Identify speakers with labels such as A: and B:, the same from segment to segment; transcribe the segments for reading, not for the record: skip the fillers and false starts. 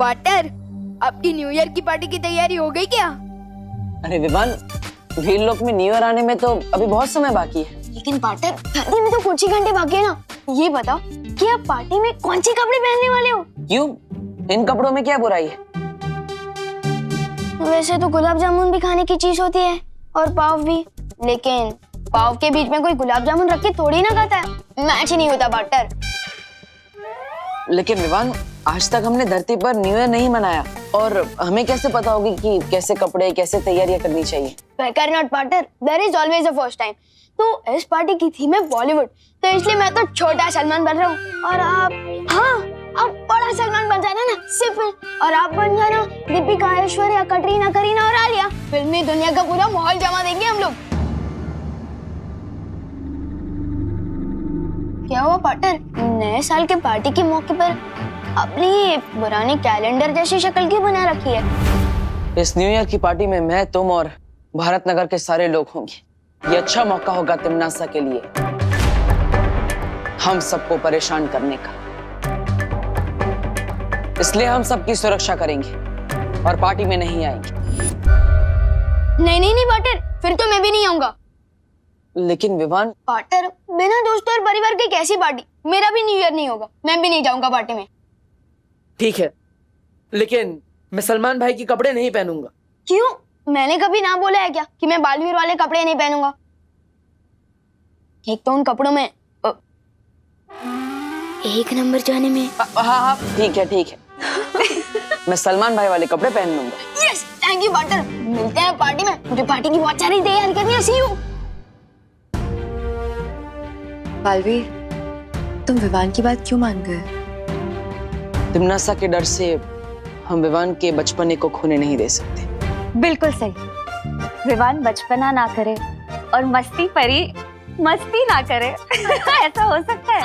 A: Partner, आपकी new year की party की तैयारी हो गई क्या?
B: अरे विवान, वीर लोक में न्यू ईयर आने में तो अभी बहुत समय बाकी है।
C: लेकिन पार्टनर, पार्टी में तो कुछ ही घंटे बाकी है ना। ये बताओ कि आप पार्टी में कौन से कपड़े पहनने वाले हो?
B: क्यों, इन कपड़ों में क्या बुराई है?
C: वैसे तो गुलाब जामुन भी खाने की चीज होती है और पाव भी, लेकिन पाव के बीच में कोई गुलाब जामुन रख के थोड़ी ना खाता है। मैच ही नहीं होता पार्टनर।
B: लेकिन विवान, आज तक हमने धरती पर न्यू ईयर नहीं मनाया और हमें कैसे पता होगी कि कैसे कपड़े, कैसे तैयारियां करनी चाहिए?
C: बेकार not partner, there is always a first time. तो इस पार्टी की थीम है बॉलीवुड, तो इसलिए मैं तो छोटा सलमान बन रहा हूँ और आप, हाँ, आप बड़ा सलमान बन जाना ना सिर्फ, और आप बन जाना दीपिका, ऐश्वर्या, कटरीना, करीना और आलिया। फिल्मी दुनिया का पूरा माहौल जमा देंगे हम लोग। क्या हुआ पार्टनर, नए साल के पार्टी के मौके पर अपनी पुरानी कैलेंडर जैसी शक्ल क्यों बना रखी है?
B: इस न्यू ईयर की पार्टी में मैं, तुम और भारत नगर के सारे लोग होंगे। ये अच्छा मौका होगा तिमनासा के लिए हम सबको परेशान करने का। इसलिए हम सबकी सुरक्षा करेंगे और पार्टी में नहीं आएंगे।
C: नहीं नहीं नहीं पार्टनर, फिर तो मैं भी नहीं आऊंगा।
B: लेकिन विवान,
C: पार्टनर, बिना दोस्तों और परिवार के कैसी पार्टी? मेरा भी न्यू ईयर नहीं होगा, मैं भी नहीं जाऊंगा पार्टी में।
D: ठीक है, लेकिन मैं सलमान भाई के कपड़े नहीं पहनूंगा।
C: क्यों? मैंने कभी ना बोला है क्या कि मैं बालवीर वाले कपड़े नहीं पहनूंगा? एक तो उन कपड़ों में एक नंबर जाने में।
B: हाँ, ठीक है मैं सलमान भाई वाले कपड़े पहन लूंगा।
C: Yes, thank you partner. मिलते हैं पार्टी में, मुझे पार्टी की बहुत सारी तैयारी करनी है। सी यू।
E: बालवीर, तुम विवान की बात क्यों मान गए?
B: तिमनासा के डर से हम विवान के बचपने को खोने नहीं दे सकते।
F: बिल्कुल सही। विवान बचपना ना करे और मस्ती परी मस्ती ना करे। ऐसा हो सकता है?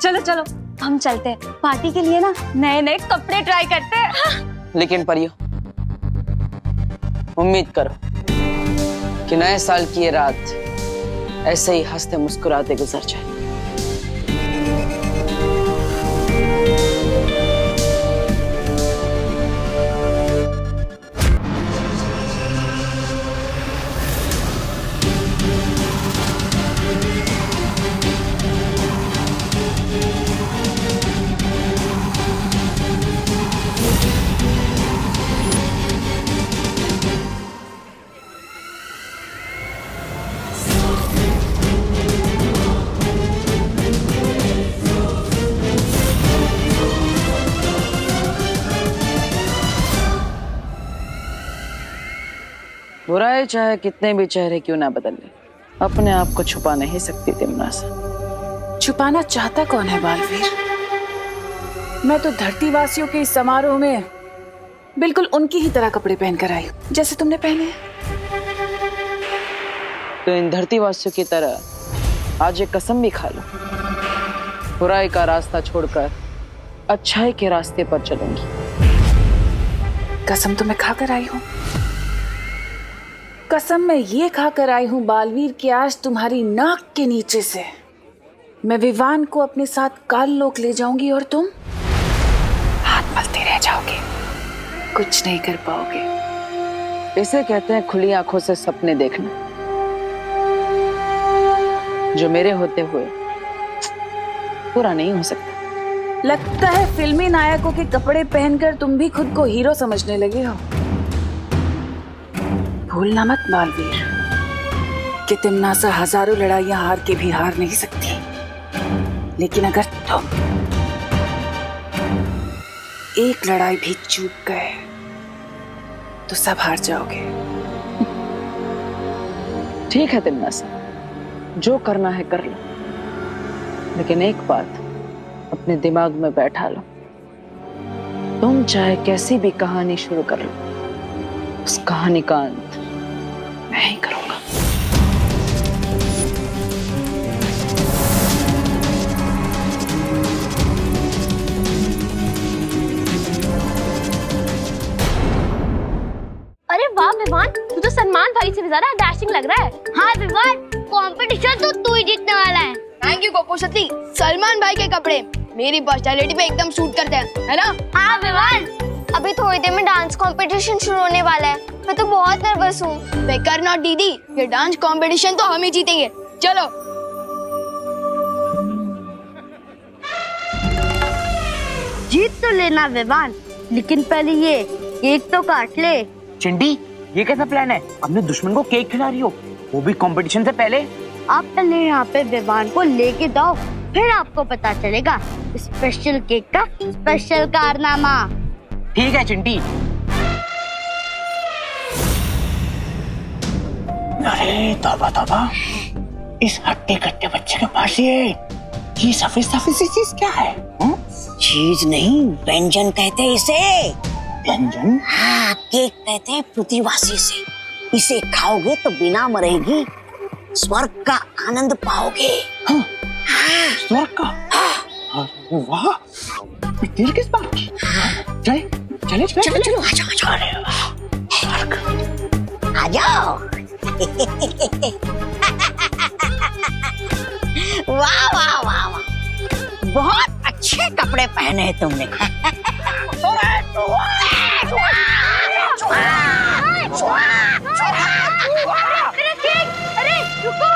F: चलो चलो, हम चलते हैं पार्टी के लिए ना, नए नए कपड़े ट्राई करते हैं।
B: लेकिन परियो, उम्मीद करो कि नए साल की ये रात ऐसे ही हंसते मुस्कुराते गुजर जाए। बुराई चाहे कितने भी चेहरे क्यों ना बदल ले, अपने आप को छुपा नहीं सकती तिमनासा।
G: छुपाना चाहता कौन है बालवीर? मैं तो धरतीवासियों के इस समारोह में बिल्कुल उनकी ही तरह कपड़े पहनकर आई हूँ जैसे तुमने पहने हैं।
B: तो इन धरतीवासियों की तरह आज एक कसम भी खा लो, बुराई का रास्ता छोड़कर अच्छाई के रास्ते पर चलूंगी।
G: कसम तो मैं खाकर आई हूँ, कसम मैं ये खाकर आई हूँ बालवीर कि आज तुम्हारी नाक के नीचे से मैं विवान को अपने साथ काल लोक ले जाऊंगी और तुम हाथ मलते रह जाओगे, कुछ नहीं कर पाओगे।
B: इसे कहते हैं खुली आंखों से सपने देखना, जो मेरे होते हुए पूरा नहीं हो सकता।
G: लगता है फिल्मी नायकों के कपड़े पहनकर तुम भी खुद को हीरो समझने लगे हो। भूलना मत बालवीर कि तिमनासा हजारों लड़ाइयां हार के भी हार नहीं सकती, लेकिन अगर तुम एक लड़ाई भी चूक गए तो सब हार जाओगे।
B: ठीक है तिमनासा, जो करना है कर लो, लेकिन एक बात अपने दिमाग में बैठा लो, तुम चाहे कैसी भी कहानी शुरू कर लो, उस कहानी का अंत मैं ही करूंगा।
F: अरे वाह विवान, तू तो सलमान भाई से भी ज्यादा डैशिंग लग रहा है। हाँ विवान, कंपटीशन तो तू ही जीतने वाला है।
C: थैंक यू कोको सती। सलमान भाई के कपड़े मेरी पर्सनैलिटी पे एकदम सूट करते हैं, है ना?
F: हाँ विवान।
C: थोड़ी देर में डांस कंपटीशन शुरू होने वाला है। मैं तो बहुत नर्वस हूँ।
A: बेकर नॉट दीदी, ये डांस कंपटीशन तो हम ही जीतेंगे। चलो।
H: जीत तो लेना विवान, लेकिन पहले ये केक तो काट ले।
I: चिंटी, ये कैसा प्लान है? अपने दुश्मन को केक खिला रही हो, वो भी कंपटीशन से पहले?
H: आप पहले यहाँ पे विवान को लेके जाओ, फिर आपको पता चलेगा स्पेशल केक का स्पेशल कारनामा।
I: ठीक है चिंटी। अरे तौबा तौबा, इस हट्टे कट्टे बच्चे के पास ये सफेद सफेद सी चीज क्या है?
J: चीज नहीं, व्यंजन कहते हैं इसे।
I: व्यंजन?
J: हाँ, केक कहते हैं पृथ्वीवासी से। इसे खाओगे तो बिना मरेगी स्वर्ग का आनंद पाओगे।
I: हाँ, स्वर्ग का? अरे वाह, देर किस बात की? चले चलो चलो, आ जाओ। अरे वाह, स्वर्ग।
J: आ जाओ। वाह वाह वाह वाह, बहुत अच्छे कपड़े पहने हैं तुमने।
C: अरे रुको।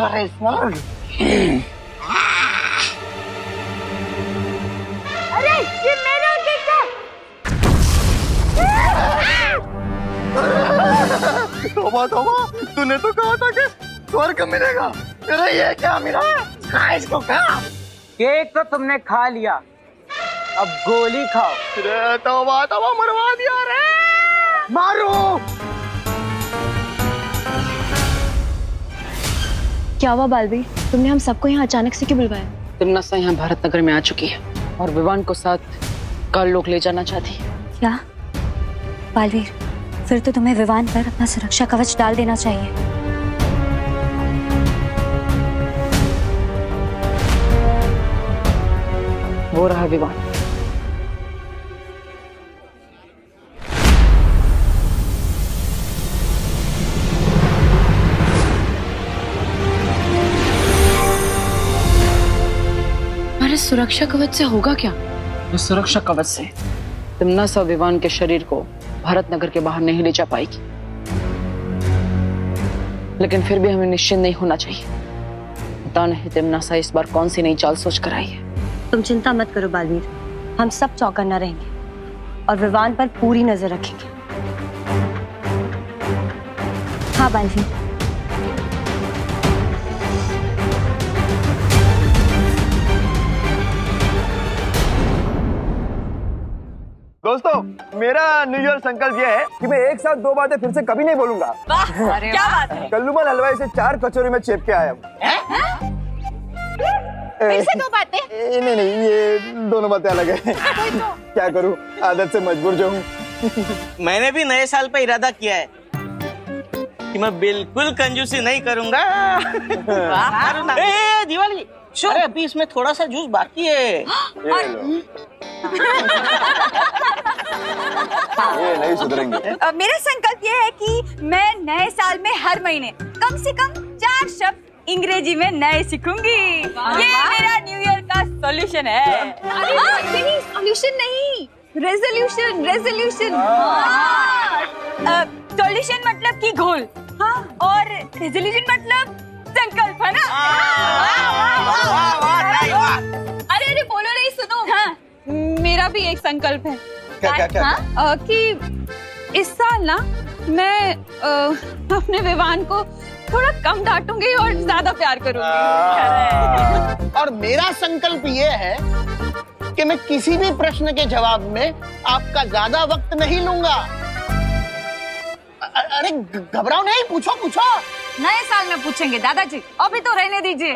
I: अरे स्वर्ग।
C: अरे ये मेरा केक है।
I: तौबा तौबा, तूने तो कहा था कि स्वर्ग मिलेगा, तेरा ये क्या मिला? खा इसको, खा। केक तो तुमने खा लिया, अब गोली खाओ। अरे तौबा तौबा, मरवा दिया रे। मारो।
F: क्या हुआ बालवीर, तुमने हम सबको यहाँ अचानक से क्यों बुलवाया?
B: तिमनासा यहाँ भारत नगर में आ चुकी है और विवान को साथ काल लोग ले जाना चाहती है।
F: क्या बालवीर, फिर तो तुम्हें विवान पर अपना सुरक्षा कवच डाल देना चाहिए।
B: वो रहा विवान।
E: हमारे सुरक्षा कवच से होगा क्या?
B: इस सुरक्षा कवच से तिमनासा विवान के शरीर को भारत नगर के बाहर नहीं ले जा पाएगी, लेकिन फिर भी हमें निश्चिंत नहीं होना चाहिए। पता नहीं तिमनासा इस बार कौन सी नई चाल सोच कर आई है।
F: तुम चिंता मत करो बालवीर, हम सब चौकन्ना रहेंगे और विवान पर पूरी नजर रखेंगे। हाँ बालवीर।
K: दोस्तों, मेरा न्यू ईयर संकल्प ये है कि मैं एक साथ दो बातें फिर से कभी नहीं बोलूंगा।
F: क्या बात है?
K: कल्लूमल हलवाई से 4 कचौरी में चेप के आया हूँ।
C: फिर से दो बातें?
K: नहीं, ये दोनों बातें अलग है। क्या करूँ, आदत से मजबूर जो हूँ।
L: मैंने भी नए साल पे इरादा किया है कि मैं बिल्कुल कंजूसी नहीं करूंगा। दिवाली, अरे अभी इसमें थोड़ा सा जूस बाकी है।
K: ये नहीं सुधरेंगे।
F: मेरा संकल्प ये है कि मैं नए साल में हर महीने कम से कम 4 शब्द अंग्रेजी में नए सीखूंगी। ये मेरा न्यू ईयर का सॉल्यूशन है। सॉल्यूशन नहीं, रेजोल्यूशन। सॉल्यूशन मतलब की घोल, और रेजोल्यूशन मतलब संकल्प, है ना?
G: अरे बोलो नहीं, सुनो। हाँ, मेरा भी एक संकल्प है।
K: क्या?
G: कि इस साल ना मैं अपने विवान को थोड़ा कम डांटूंगी और ज्यादा प्यार करूंगी।
L: और मेरा संकल्प ये है कि मैं किसी भी प्रश्न के जवाब में आपका ज्यादा वक्त नहीं लूंगा। अरे घबराओ नहीं, पूछो।
F: नए साल में पूछेंगे दादाजी, अभी तो रहने दीजिए।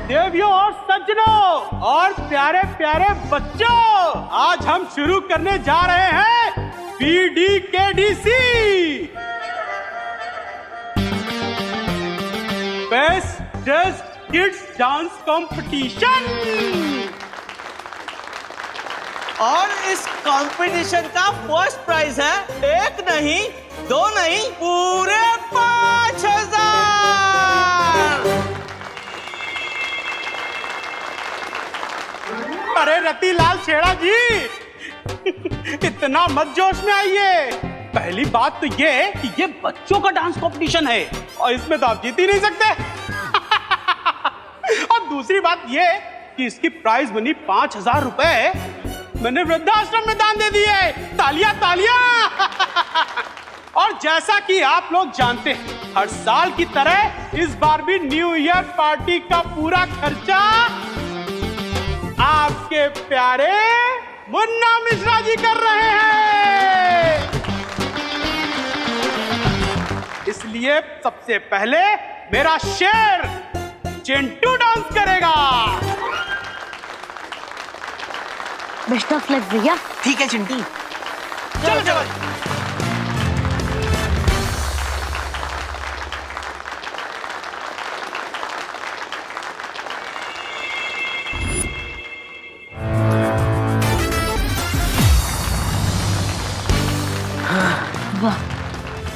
M: देवियों और सज्जनों और प्यारे प्यारे बच्चों, आज हम शुरू करने जा रहे हैं PDKDC best dress kids dance competition.
I: और इस कंपटीशन का फर्स्ट प्राइज है 1 नहीं 2 नहीं पूरे 5000।
M: अरे रतिलाल छेड़ा जी इतना मत जोश में आइए। पहली बात तो ये कि ये बच्चों का डांस कंपटीशन है और इसमें तो आप जीत ही नहीं सकते। और दूसरी बात ये कि इसकी प्राइज मनी 5000 रुपए मैंने वृद्धाश्रम में दान दे दिए। तालियां तालियां। और जैसा कि आप लोग जानते हैं हर साल की तरह इस बार भी न्यू ईयर पार्टी का पूरा खर्चा आपके प्यारे मुन्ना मिश्रा जी कर रहे हैं। इसलिए सबसे पहले मेरा शेर चिंटू डांस करेगा।
H: बेस्ट ऑफ लक भैया।
I: ठीक है चिंटी।
M: चलो चलो।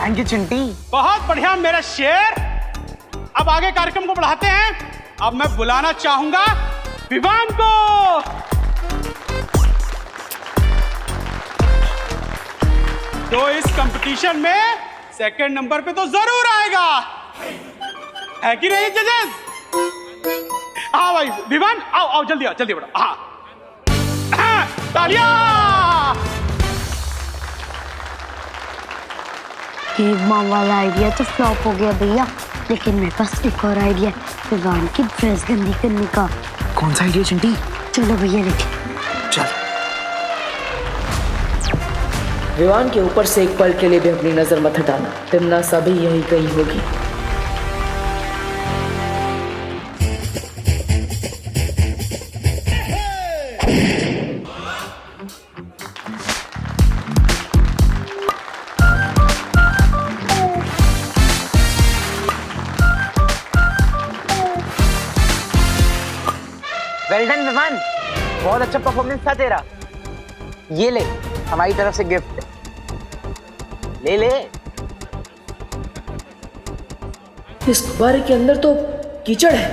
I: Thank you Chinti.
M: बहुत बढ़िया मेरा शेर। अब आगे कार्यक्रम को बढ़ाते हैं। अब मैं बुलाना चाहूंगा विवान को। तो इस कंपटीशन में सेकंड नंबर पे तो जरूर आएगा, है कि नहीं जजेस? हाँ भाई विवान आओ आओ जल्दी आओ जल्दी बढ़ो। हाँ तालियां।
H: केक बॉम्ब वाला आइडिया तो फ्लॉप हो गया भैया, लेकिन मेरे पास एक और आइडिया है विवान की ड्रेस गंदी करने का।
I: कौन सा आइडिया चिंटी?
H: चलो भैया लेके
I: चल।
B: विवान के ऊपर से एक पल के लिए भी अपनी नजर मत हटाना। तिमनासा भी यही गई होगी।
I: वेल डन विवान, बहुत अच्छा परफॉर्मेंस था तेरा। ये ले हमारी तरफ से गिफ्ट। ले ले।
B: इस गुब्बारे के अंदर तो कीचड़ है।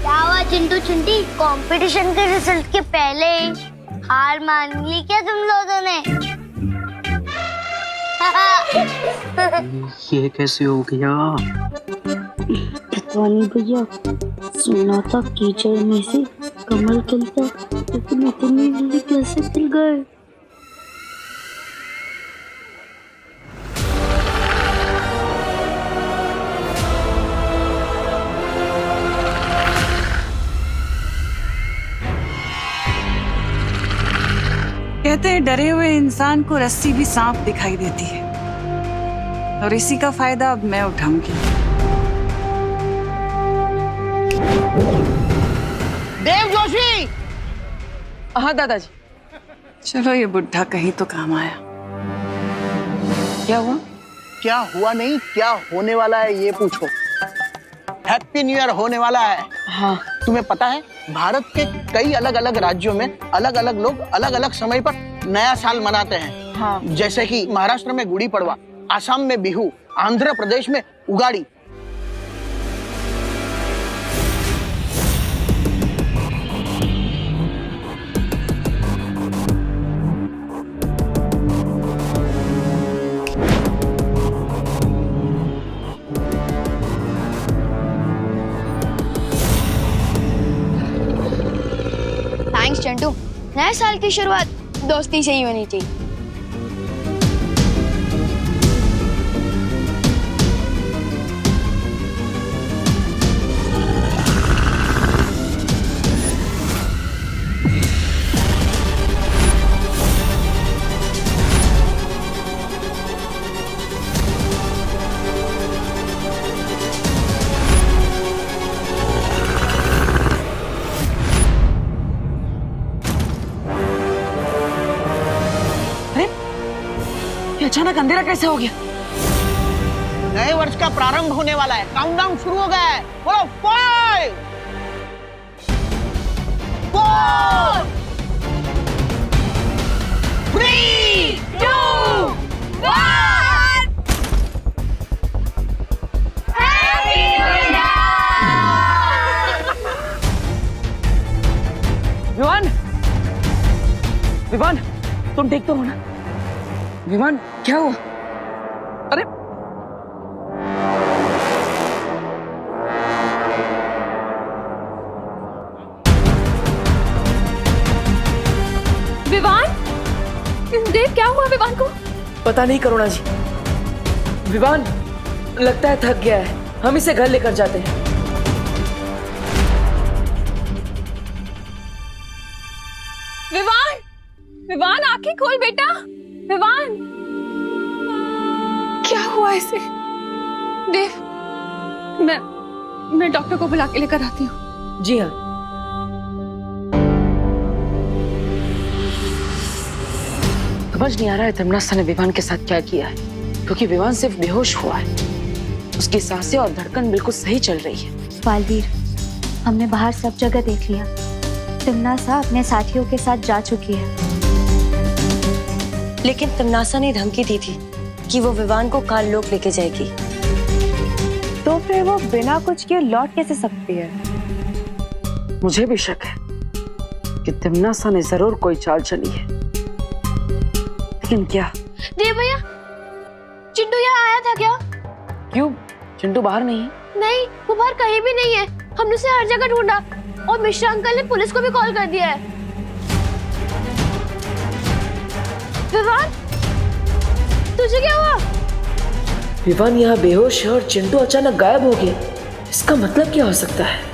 H: क्या हुआ चिंटू चिंटी, कंपटीशन के रिजल्ट के पहले हार मान ली क्या तुम लोगों ने?
I: ये कैसे हो गया?
H: पता नहीं भैया, सुना था कीचड़ में से कमल खिलता, लेकिन इतनी जल्दी कैसे खिल गए?
G: कहते हैं डरे हुए इंसान को रस्सी भी सांप दिखाई देती है, और इसी का फायदा अब मैं उठाऊंगी।
L: देव जोशी।
B: हाँ दादाजी।
G: चलो ये बुढ़ा कहीं तो काम आया।
B: क्या हुआ?
L: क्या हुआ नहीं, क्या होने वाला है ये पूछो। हैप्पी न्यू ईयर होने वाला है।
B: हाँ।
L: तुम्हें पता है भारत के कई अलग अलग राज्यों में अलग अलग लोग अलग अलग समय पर नया साल मनाते हैं।
B: हाँ।
L: जैसे कि महाराष्ट्र में गुड़ी पड़वा, आसाम में बिहू, आंध्र प्रदेश में उगाड़ी।
C: थैंक्स चंटू। नए साल की शुरुआत दोस्ती से ही होनी चाहिए।
B: अचानक अंधेरा कैसे हो गया?
L: नए वर्ष का प्रारंभ होने वाला है। काउंटडाउन शुरू हो गया है। बोलो 5 4 3 2 1
D: विवान, विवान, तुम ठीक तो हो ना? विवान, क्या हुआ? अरे
A: विवान, देव क्या हुआ विवान को?
D: पता नहीं करुणा जी। विवान लगता है थक गया है, हम इसे घर लेकर जाते हैं।
G: विवान, विवान आंखें खोल बेटा। विवान, क्या हुआ इसे? देव, मैं डॉक्टर को बुला के लेकर आती हूँ।
D: जी हाँ।
B: समझ नहीं आ रहा है तमन्ना ने विवान के साथ क्या किया है, क्योंकि विवान सिर्फ बेहोश हुआ है, उसकी सांसें और धड़कन बिल्कुल सही चल रही है।
F: बालवीर, हमने बाहर सब जगह देख लिया। तमन्ना अपने साथियों के साथ जा चुकी है।
E: लेकिन तमन्ना ने धमकी दी थी कि वो विवान को काल लोक लेके जाएगी।
F: तो फिर वो बिना कुछ किए लौट कैसे सकती है?
B: मुझे भी शक है कि तमन्ना ने जरूर कोई चाल चली है, लेकिन क्या?
C: देव भैया, चिंटू यहाँ आया था क्या?
B: क्यों? चिंटू बाहर नहीं है?
C: नहीं, वो बाहर कहीं भी नहीं है। हमने उसे हर जगह ढूंढा और मिश्रा अंकल ने पुलिस को भी कॉल कर दिया है। विवान, तुझे क्या हुआ?
D: विवान यहाँ बेहोश है और चिंटू अचानक गायब हो गया। इसका मतलब क्या हो सकता है?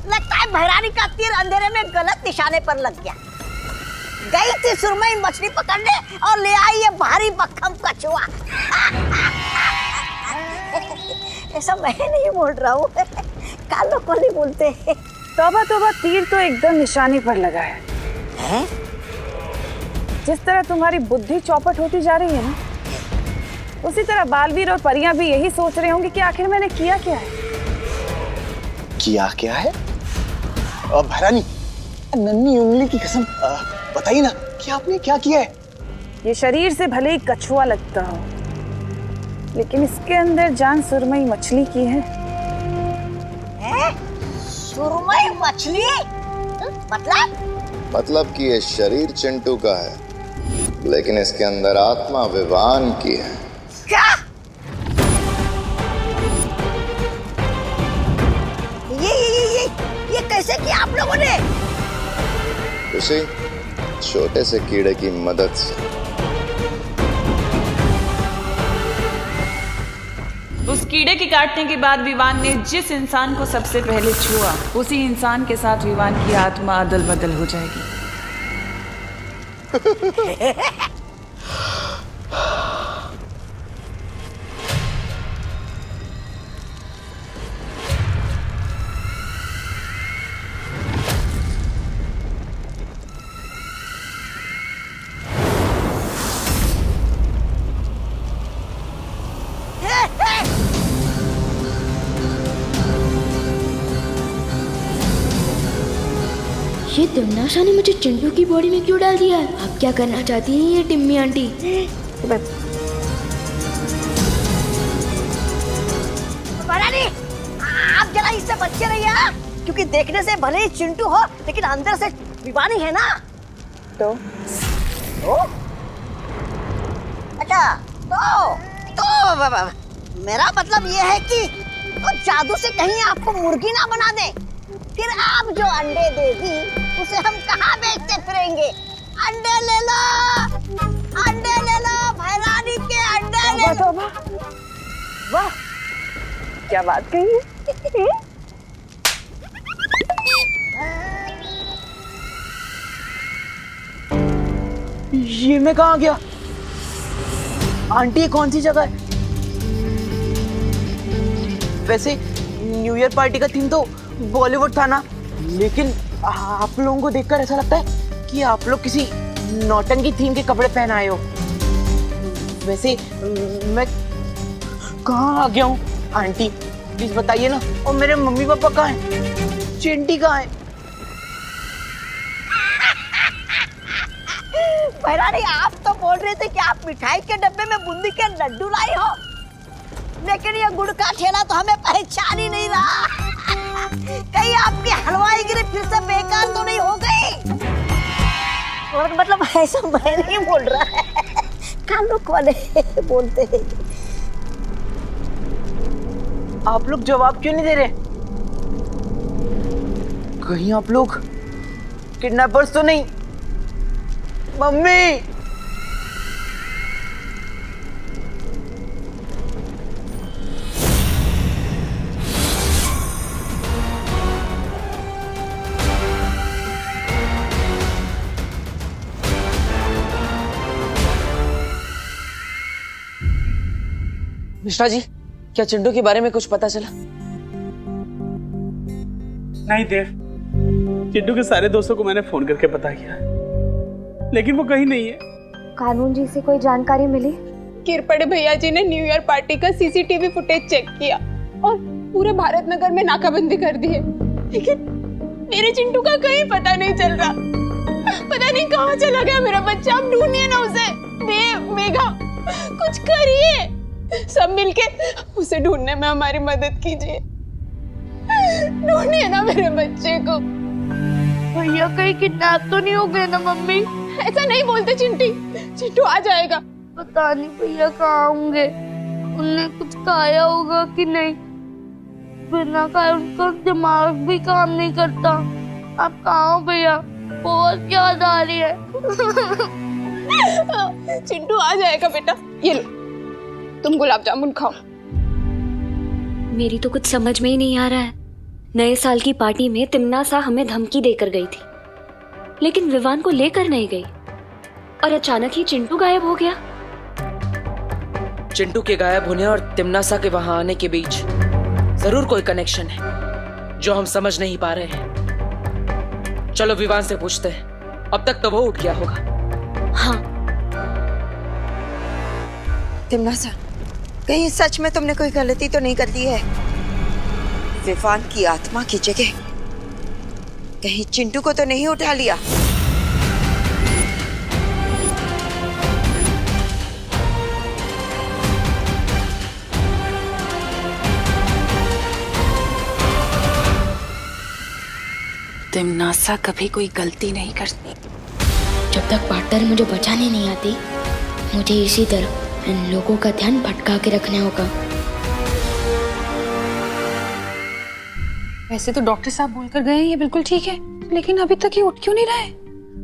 J: लगता है भैरानी का तीर अंधेरे में गलत निशाने पर लग गया। गई थी सुरमई मछली पकड़ने और ले आई ये भारी भक्कम कछुआ। ऐसा मैं नहीं बोल रहा हूँ, कालों को नहीं बोलते।
G: तौबा तौबा, तीर तो एकदम निशाने पर लगा है।
J: हैं?
G: जिस तरह तुम्हारी बुद्धि चौपट होती जा रही है ना, उसी तरह बालवीर और परियां भी यही सोच रहे होंगे कि आखिर मैंने किया क्या है।
K: किया क्या है? भैरानी, नन्ही उंगली की कसम बताइए ना कि आपने क्या किया है?
G: ये शरीर से भले ही कछुआ लगता हो, लेकिन इसके अंदर जान सुरमई मछली की है।
J: सुरमई मछली?
N: मतलब कि ये शरीर चिंटू का है, लेकिन इसके अंदर आत्मा विवान की है।
J: क्या? ये कैसे किया आप लोगों ने?
N: उसी छोटे से कीड़े की मदद से।
G: उस कीड़े के काटने के बाद विवान ने जिस इंसान को सबसे पहले छुआ, उसी इंसान के साथ विवान की आत्मा अदल बदल हो जाएगी।
C: ये तमन्ना ने मुझे चिंटू की बॉडी में क्यों डाल दिया है? आप क्या करना चाहती हैं ये टिम्मी आंटी?
J: भैरानी, आप जरा इससे बचे रहिए, क्योंकि देखने से भले ही चिंटू हो, लेकिन अंदर से विवानी है ना।
G: तो
J: अच्छा, तो मेरा मतलब ये है कि तो जादू से कहीं आपको मुर्गी ना बना दे, फिर आप जो अंडे देगी उसे हम कहाँ बेचते फिरेंगे? अंडे ले लो, भैरानी के अंडे ले लो।
G: वाह, क्या बात कही है।
I: ये मैं कहाँ गया? आंटी ये कौन सी जगह है? वैसे न्यू ईयर पार्टी का थीम तो बॉलीवुड था ना, लेकिन आप लोगों को देखकर ऐसा लगता है कि आप लोग किसी नौटंकी थीम के कपड़े पहन आए हो। वैसे मैं कहाँ आ गया हूँ? आंटी प्लीज बताइए ना। और मेरे मम्मी पापा कहाँ हैं? चिंटी कहाँ है?
J: भैरानी, आप तो बोल रहे थे कि आप मिठाई के डब्बे में बूंदी के लड्डू लाई हो, लेकिन ये गुड़ का ठेला तो हमें पहचान ही नहीं रहा। कहीं आपकी हलवाई गिरी फिर से बेकार तो नहीं हो गई? और मतलब ऐसा मैं नहीं बोल रहा है, काम लोग वाले बोलते हैं।
I: आप लोग जवाब क्यों नहीं दे रहे? कहीं आप लोग किडनैपर्स तो नहीं? मम्मी,
D: मिश्रा जी, क्या चिंटू के बारे में कुछ पता चला?
M: नहीं देव, चिंटू के सारे दोस्तों को मैंने फोन करके पता किया, लेकिन वो कहीं नहीं है।
F: कानून जी से कोई जानकारी मिली?
O: किरपड़े भैया जी ने न्यू ईयर पार्टी का सीसीटीवी फुटेज चेक किया और पूरे भारत नगर में नाकाबंदी कर दी है, लेकिन मेरे चिंटू का कहीं पता नहीं चल रहा। पता नहीं कहाँ चला गया मेरा बच्चा। आप ढूंढिए ना उसे। देव, मेघा, कुछ करिए, सब मिलके उसे ढूंढने में हमारी मदद कीजिए। ढूंढिए ना मेरे बच्चे को।
H: भैया कहीं किडनैप तो नहीं हो गए ना मम्मी?
O: ऐसा नहीं बोलते चिंटी, चिंटू आ जाएगा।
H: पता नहीं भैया कहाँ होंगे, उनने कुछ खाया होगा कि नहीं। बिना खाए उनका दिमाग भी काम नहीं करता। आप कहाँ हो भैया? बहुत याद आ रही है।
O: चिंटू आ जाएगा बेटा। ये लो, तुम गुलाब जामुन खाओ।
F: मेरी तो कुछ समझ में ही नहीं आ रहा है। नए साल की पार्टी में तिम्नासा हमें धमकी देकर गई थी, लेकिन विवान को लेकर नहीं गई, और अचानक ही चिंटू गायब हो गया।
D: चिंटू के गायब होने और तिम्नासा के वहां आने के बीच जरूर कोई कनेक्शन है जो हम समझ नहीं पा रहे हैं। चलो विवान से पूछते हैं। अब तक तो वो उठ गया होगा।
F: हाँ।
P: तिम्नासा, कहीं सच में तुमने कोई गलती तो नहीं कर दी है? विवान की आत्मा की जगह कहीं चिंटू को तो नहीं उठा लिया?
G: तिम्नासा कभी कोई गलती नहीं करती।
Q: जब तक पार्टनर मुझे बचाने नहीं आती, मुझे इसी तरह इन लोगों का ध्यान भटका के रखना होगा।
E: वैसे तो डॉक्टर साहब बोलकर गए हैं ये बिल्कुल ठीक है, लेकिन अभी तक ये उठ क्यों नहीं रहा है?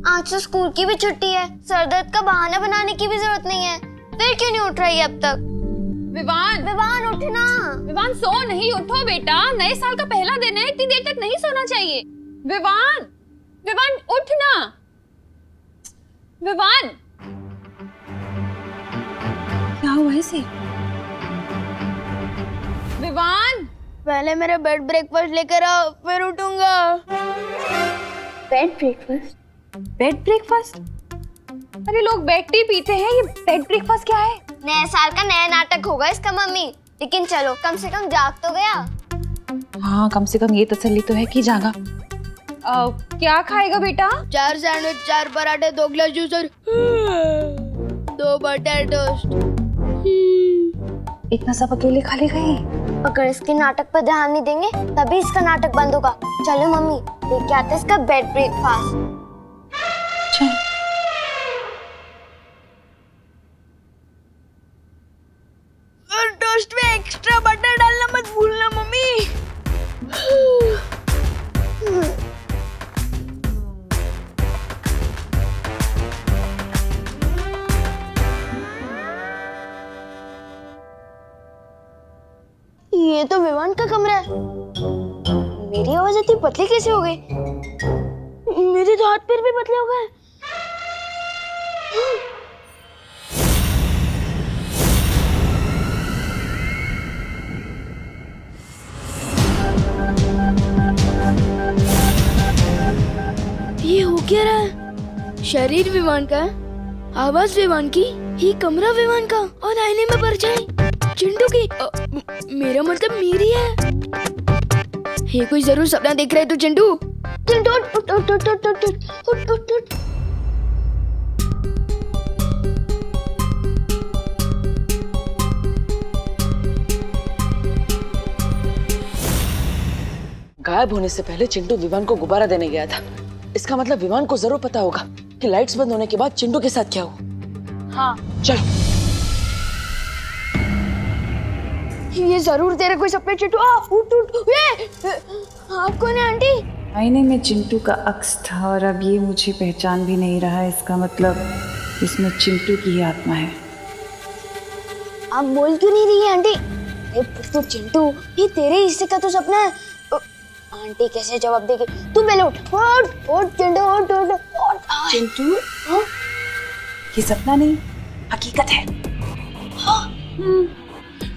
C: आज तो स्कूल की भी छुट्टी है, सर दर्द का बहाना बनाने की भी जरूरत नहीं है। फिर क्यों नहीं उठ रही है अब तक?
O: विवान,
C: विवान उठना।
O: विवान सो नहीं, उठो बेटा। नए साल का पहला दिन है, इतनी देर तक नहीं सोना चाहिए। विवान, विवान उठना। विवान,
E: क्या हुआ इसे?
O: विवान,
H: पहले मेरा बेड ब्रेकफास्ट लेकर आओ, फिर उठूंगा।
C: Bed breakfast?
O: Bed breakfast? अरे लोग बेड टी पीते हैं, ये बेड ब्रेकफास्ट क्या है?
C: नए साल का नया नाटक होगा इसका मम्मी। लेकिन चलो, कम से कम जाग तो गया।
E: हाँ, कम से कम ये तसल्ली तो है कि जागा।
O: क्या खाएगा बेटा?
H: 4 सैंडविच, 4 पराठे, 2 ग्लास जूस और 2 बटर टोस्ट।
E: इतना सब अकेले खा लेगा ये?
C: अगर इसके नाटक पर ध्यान नहीं देंगे तभी इसका नाटक बंद होगा। चलो मम्मी, लेके आते हैं इसका बेड ब्रेकफास्ट।
E: चल।
H: और टोस्ट में एक्स्ट्रा बटर डालना मत भूलना मम्मी।
C: ये तो विवान का कमरा है। मेरी आवाज इतनी पतली कैसे हो गई? मेरे तो हाथ पैर भी पतले हो गए।
A: शरीर विवान का है, आवाज विवान की, ही कमरा विवान का, और आईने में परछाई चिंटू की। मेरा मतलब मेरी है। ये कोई जरूर सपना देख रहा है तू चिंटू।
C: चिंटू उठ उठ उठ उठ उठ उठ उठ उठ।
B: गायब होने से पहले चिंटू विवान को गुब्बारा देने गया था। इसका मतलब विवान को जरूर पता होगा कि लाइट्स बंद होने के बाद चिंटू के साथ क्या हुआ।
F: हाँ
B: चलो।
C: ये जरूर तेरे कोई सपने चिंटू। उठ उठ। ये आप कौन है आंटी?
G: आईने में चिंटू का अक्स था और अब ये मुझे पहचान भी नहीं रहा। इसका मतलब इसमें चिंटू की ही आत्मा है।
C: आप बोल क्यों नहीं रही है आंटी? अरे तो चिंटू, ये तेरे हिस्से का तो सपना है। आंटी कैसे जवाब देगी? तू पहले उठ उठ उठ चिंटू उठ उठ उठ।
G: चिंटू, ये सपना नहीं, हकीकत है।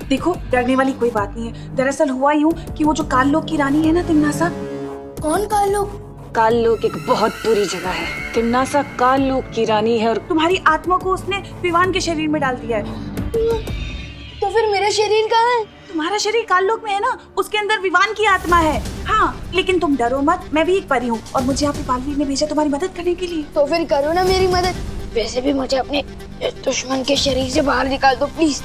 G: देखो, डरने वाली कोई बात नहीं है। दरअसल हुआ यूं कि वो जो काल लोक की रानी है ना, तिम्नासा।
C: कौन काल लोक?
G: काल लोक एक बहुत बुरी जगह है। तिम्नासा काल लोक की रानी है और तुम्हारी आत्मा को उसने विवान के शरीर में डाल दिया है।
C: तो फिर मेरा शरीर कहाँ है?
G: तुम्हारा शरीर काल लोक में है ना, उसके अंदर विवान की आत्मा है। हाँ, लेकिन तुम डरो मत, मैं भी एक परी हूँ और मुझे यहाँ पे बालवीर ने भेजा तुम्हारी मदद करने के लिए।
C: तो फिर करो ना मेरी मदद। वैसे भी मुझे अपने दुश्मन के शरीर से बाहर निकाल दो प्लीज।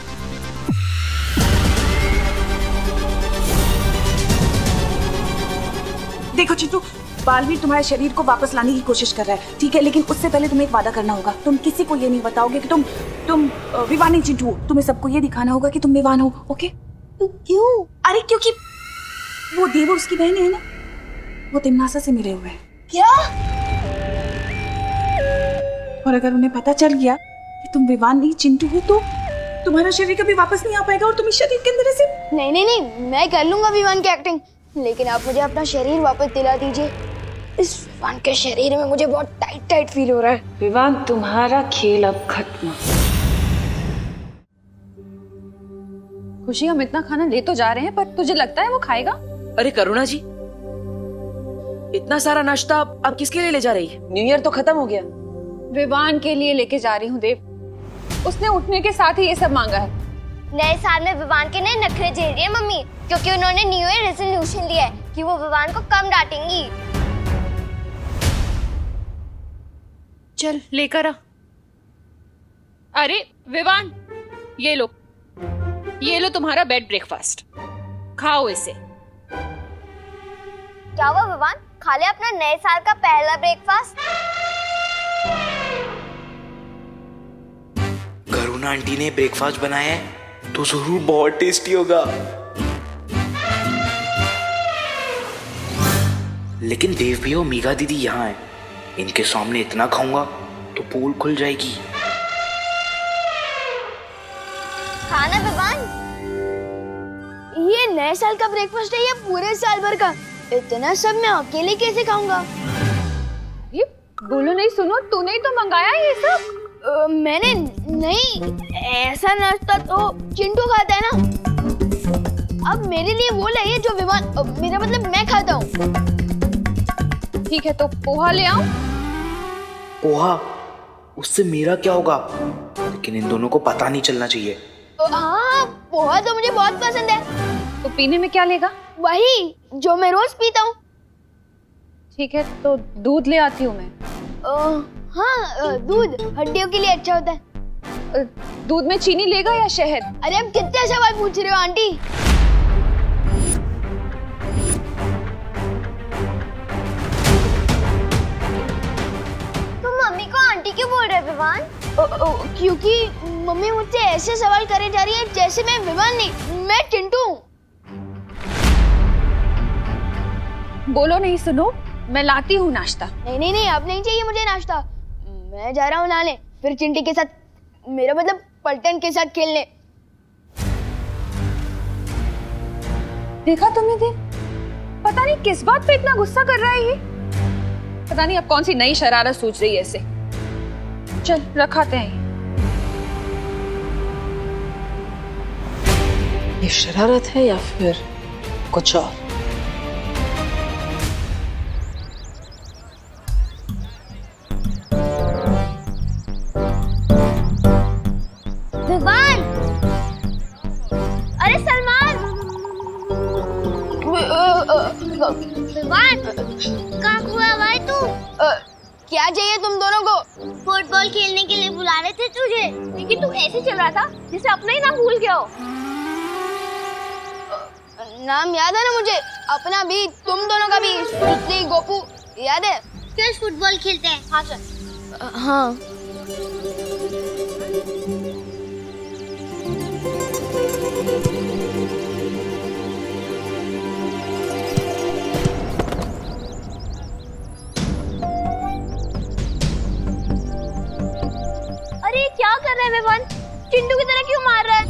G: देखो चिंटू, बालवीर तुम्हारे शरीर को वापस लाने की कोशिश कर रहा है, ठीक है? लेकिन उससे पहले तुम्हें एक वादा करना होगा। तुम किसी को ये नहीं बताओगे कि तुम विवान नहीं चिंटू हो। तुम्हें सबको ये दिखाना होगा कि तुम विवान हो, ओके?
C: क्यों?
G: अरे क्योंकि वो देव और उसकी बहन है ना, वो तिम्नासा से मिले हुए हैं।
C: क्या?
G: और अगर उन्हें पता चल गया कि तुम विवान नहीं चिंटू हो तो तुम्हारा शरीर कभी वापस नहीं आ पाएगा और तुम इस शरीर के अंदर ऐसे।
C: नहीं नहीं नहीं, मैं कर लूंगा विवान की एक्टिंग, लेकिन आप मुझे अपना शरीर वापस दिला दीजिए। इस विवान के शरीर में मुझे बहुत टाइट टाइट फील हो रहा है।
G: विवान, तुम्हारा खेल अब खत्म।
O: खुशी, हम इतना खाना ले तो जा रहे हैं, पर तुझे लगता है वो खाएगा?
D: अरे करुणा जी, इतना सारा नाश्ता आप किसके लिए ले जा रही है? न्यू ईयर तो खत्म हो गया।
O: विवान के लिए लेके जा रही हूँ देव। उसने उठने के साथ ही ये सब मांगा है।
C: नए साल में विवान के नए नखरे झेल रही है मम्मी, क्योंकि उन्होंने न्यू ईयर रेजोल्यूशन लिया है कि वो विवान को कम डांटेंगी।
O: चल लेकर आ। अरे विवान, ये लो तुम्हारा बेड ब्रेकफास्ट, खाओ इसे।
C: क्या हुआ विवान, खा ले अपना नए साल का पहला ब्रेकफास्ट।
R: करुणा आंटी ने ब्रेकफास्ट बनाया है तो जरूर बहुत टेस्टी होगा। लेकिन देव भी और मीगा दीदी यहाँ है, इनके सामने इतना खाऊंगा तो पोल खुल जाएगी।
C: खाना विवान, ये नए साल का ब्रेकफास्ट है या पूरे साल भर का? इतना सब मैं अकेले कैसे खाऊंगा?
O: ये बोलो नहीं, सुनो, तूने ही तो मंगाया ये सब।
C: मैंने नहीं, ऐसा नाश्ता तो चिंटू खाता है ना। अब मेरे लिए वो लाइए जो विवान, मेरा मतलब मैं खाता हूँ।
O: ठीक है, तो पोहा ले आओ।
R: पोहा? उससे मेरा क्या होगा? लेकिन इन दोनों को पता नहीं चलना चाहिए।
C: हाँ, पोहा तो मुझे बहुत पसंद है।
O: तो पीने में क्या लेगा?
C: वही जो मैं रोज पीता हूँ।
O: ठीक है, तो दूध ले आती हूँ मैं।
C: हाँ, दूध हड्डियों के लिए अच्छा होता है।
O: दूध में चीनी लेगा या शहद?
C: अरे अब कितने सवाल पूछ रहे हो आंटी? तुम मम्मी को आंटी क्यों बोल रहे विवान? क्योंकि मम्मी मुझसे ऐसे सवाल करे जा रही है जैसे मैं विवान नहीं, मैं चिंटू हूँ।
O: बोलो नहीं, सुनो, मैं लाती हूँ नाश्ता।
C: नहीं नहीं नहीं, अब नहीं चाहिए मुझे नाश्ता। मैं जा रहा हूँ लाने, फिर चिंटी के साथ, मेरा मतलब पलटन के साथ खेलने।
O: देखा तुमने देव, पता नहीं किस बात पे इतना गुस्सा कर रहा है ये। पता नहीं अब कौन सी नई शरारत सोच रही है इसे। चल रखाते हैं।
B: ये शरारत है या फिर कुछ और?
C: क्या चाहिए तुम दोनों को?
H: फुटबॉल खेलने के लिए बुला रहे थे तुझे, लेकिन तू ऐसे चल रहा था जिसे अपना ही नाम भूल गया हो।
C: नाम याद है ना मुझे, अपना भी, तुम दोनों का भी, श्रुति, गोपू, याद है?
H: चल फुटबॉल खेलते हैं। हाँ चल।
A: हाँ।
H: अरे क्या कर रहे हैं विवान? चिंटू की तरह क्यों मार रहा है?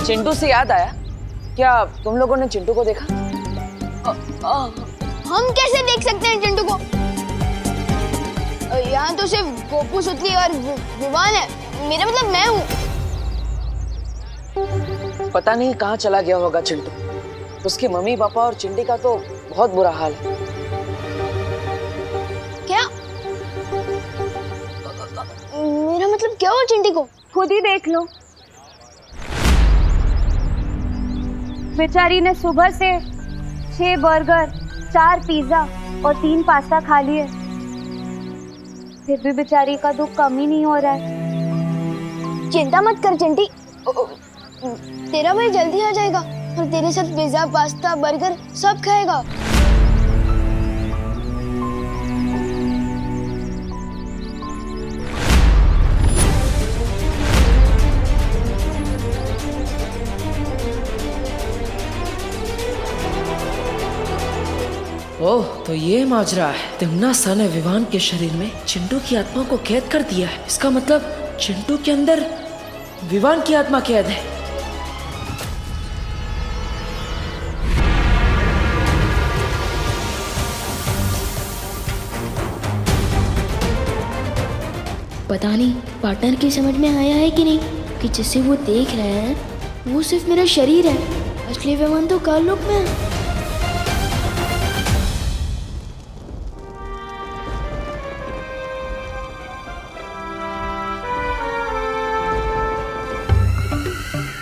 B: चिंटू से याद आया, क्या तुम लोगों ने चिंटू को देखा?
C: हम कैसे देख सकते हैं चिंटू को? यहाँ तो सिर्फ गोपू, सुतली और विवान है। मेरा मतलब मैं हूँ।
B: पता नहीं कहाँ चला गया होगा चिंटू। उसके मम्मी पापा और चिंटी का तो बहुत बुरा हाल है।
C: क्या? मेरा मतलब क्या हुआ चिंटी को?
F: खुद ही देख लो। बेचारी ने सुबह से 6 बर्गर, 4 पिज्जा और 3 पास्ता खा लिए, फिर भी बेचारी का दुख कम ही नहीं हो रहा है।
C: चिंता मत कर चिंटी, तेरा भाई जल्दी आ जाएगा और तेरे साथ पिज्जा, पास्ता, बर्गर सब खाएगा।
D: ओह, तो ये माजरा है। तिम्ना सा ने विवान के शरीर में चिंटू की आत्मा को कैद कर दिया है। इसका मतलब चिंटू के अंदर विवान की आत्मा कैद है।
Q: पता नहीं पार्टनर की समझ में आया है कि नहीं कि जिसे वो देख रहे हैं वो सिर्फ मेरा शरीर है, असली विमान तो काललोक में है।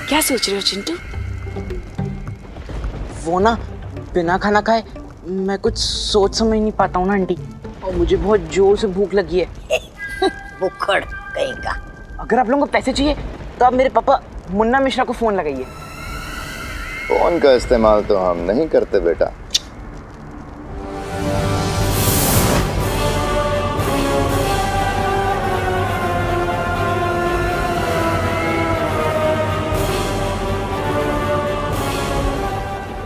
B: क्या सोच रहे हो चिंटू? वो ना, बिना खाना खाए मैं कुछ सोच समझ नहीं पाता हूँ ना आंटी, और मुझे बहुत जोर से भूख लगी है।
J: बुखड़ कहीं का।
B: अगर आप लोगों को पैसे चाहिए तो आप मेरे पापा मुन्ना मिश्रा को फोन लगाइए।
N: फोन का इस्तेमाल तो हम नहीं करते बेटा।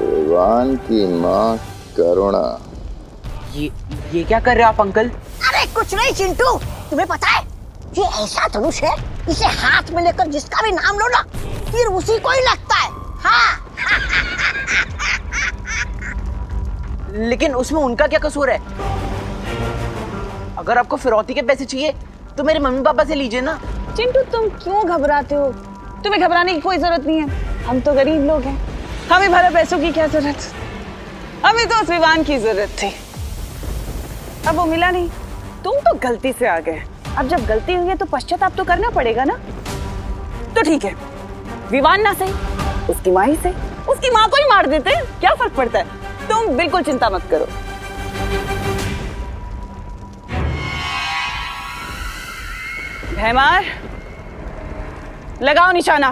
N: विवान की माँ करुणा।
B: ये क्या कर रहे हो आप अंकल?
J: अरे कुछ नहीं चिंटू, तुम्हें पता है ये ऐसा धनुष है, इसे हाथ में लेकर जिसका भी नाम लो ना फिर उसी को ही लगता है। हाँ।
B: लेकिन उसमें उनका क्या कसूर है? अगर आपको फिरौती के पैसे चाहिए तो मेरे मम्मी पापा से लीजिए ना।
G: चिंटू तुम क्यों घबराते हो? तुम्हें घबराने की कोई जरूरत नहीं है। हम तो गरीब लोग हैं, हमें भले पैसों की क्या जरूरत? हमें तो उस विवान की जरूरत थी, अब वो मिला नहीं। तुम तो गलती से आ गए, अब जब गलती हुई है तो पश्चाताप तो करना पड़ेगा ना। तो ठीक है, विवान ना सही, उसकी माँ ही सही, उसकी माँ को ही मार देते हैं, क्या फर्क पड़ता है? तुम बिल्कुल चिंता मत करो। भैमार, लगाओ निशाना।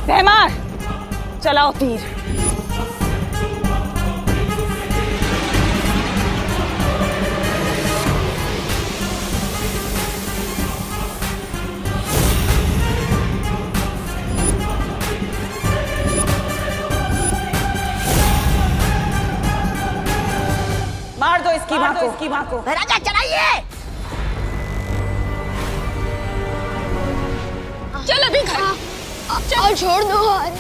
G: भैमार, चलाओ तीर। मार दो इसकी माँ को, इसकी माँ को।
J: राजा चलाइए।
O: चल अभी घर।
C: चल छोड़ दो यार।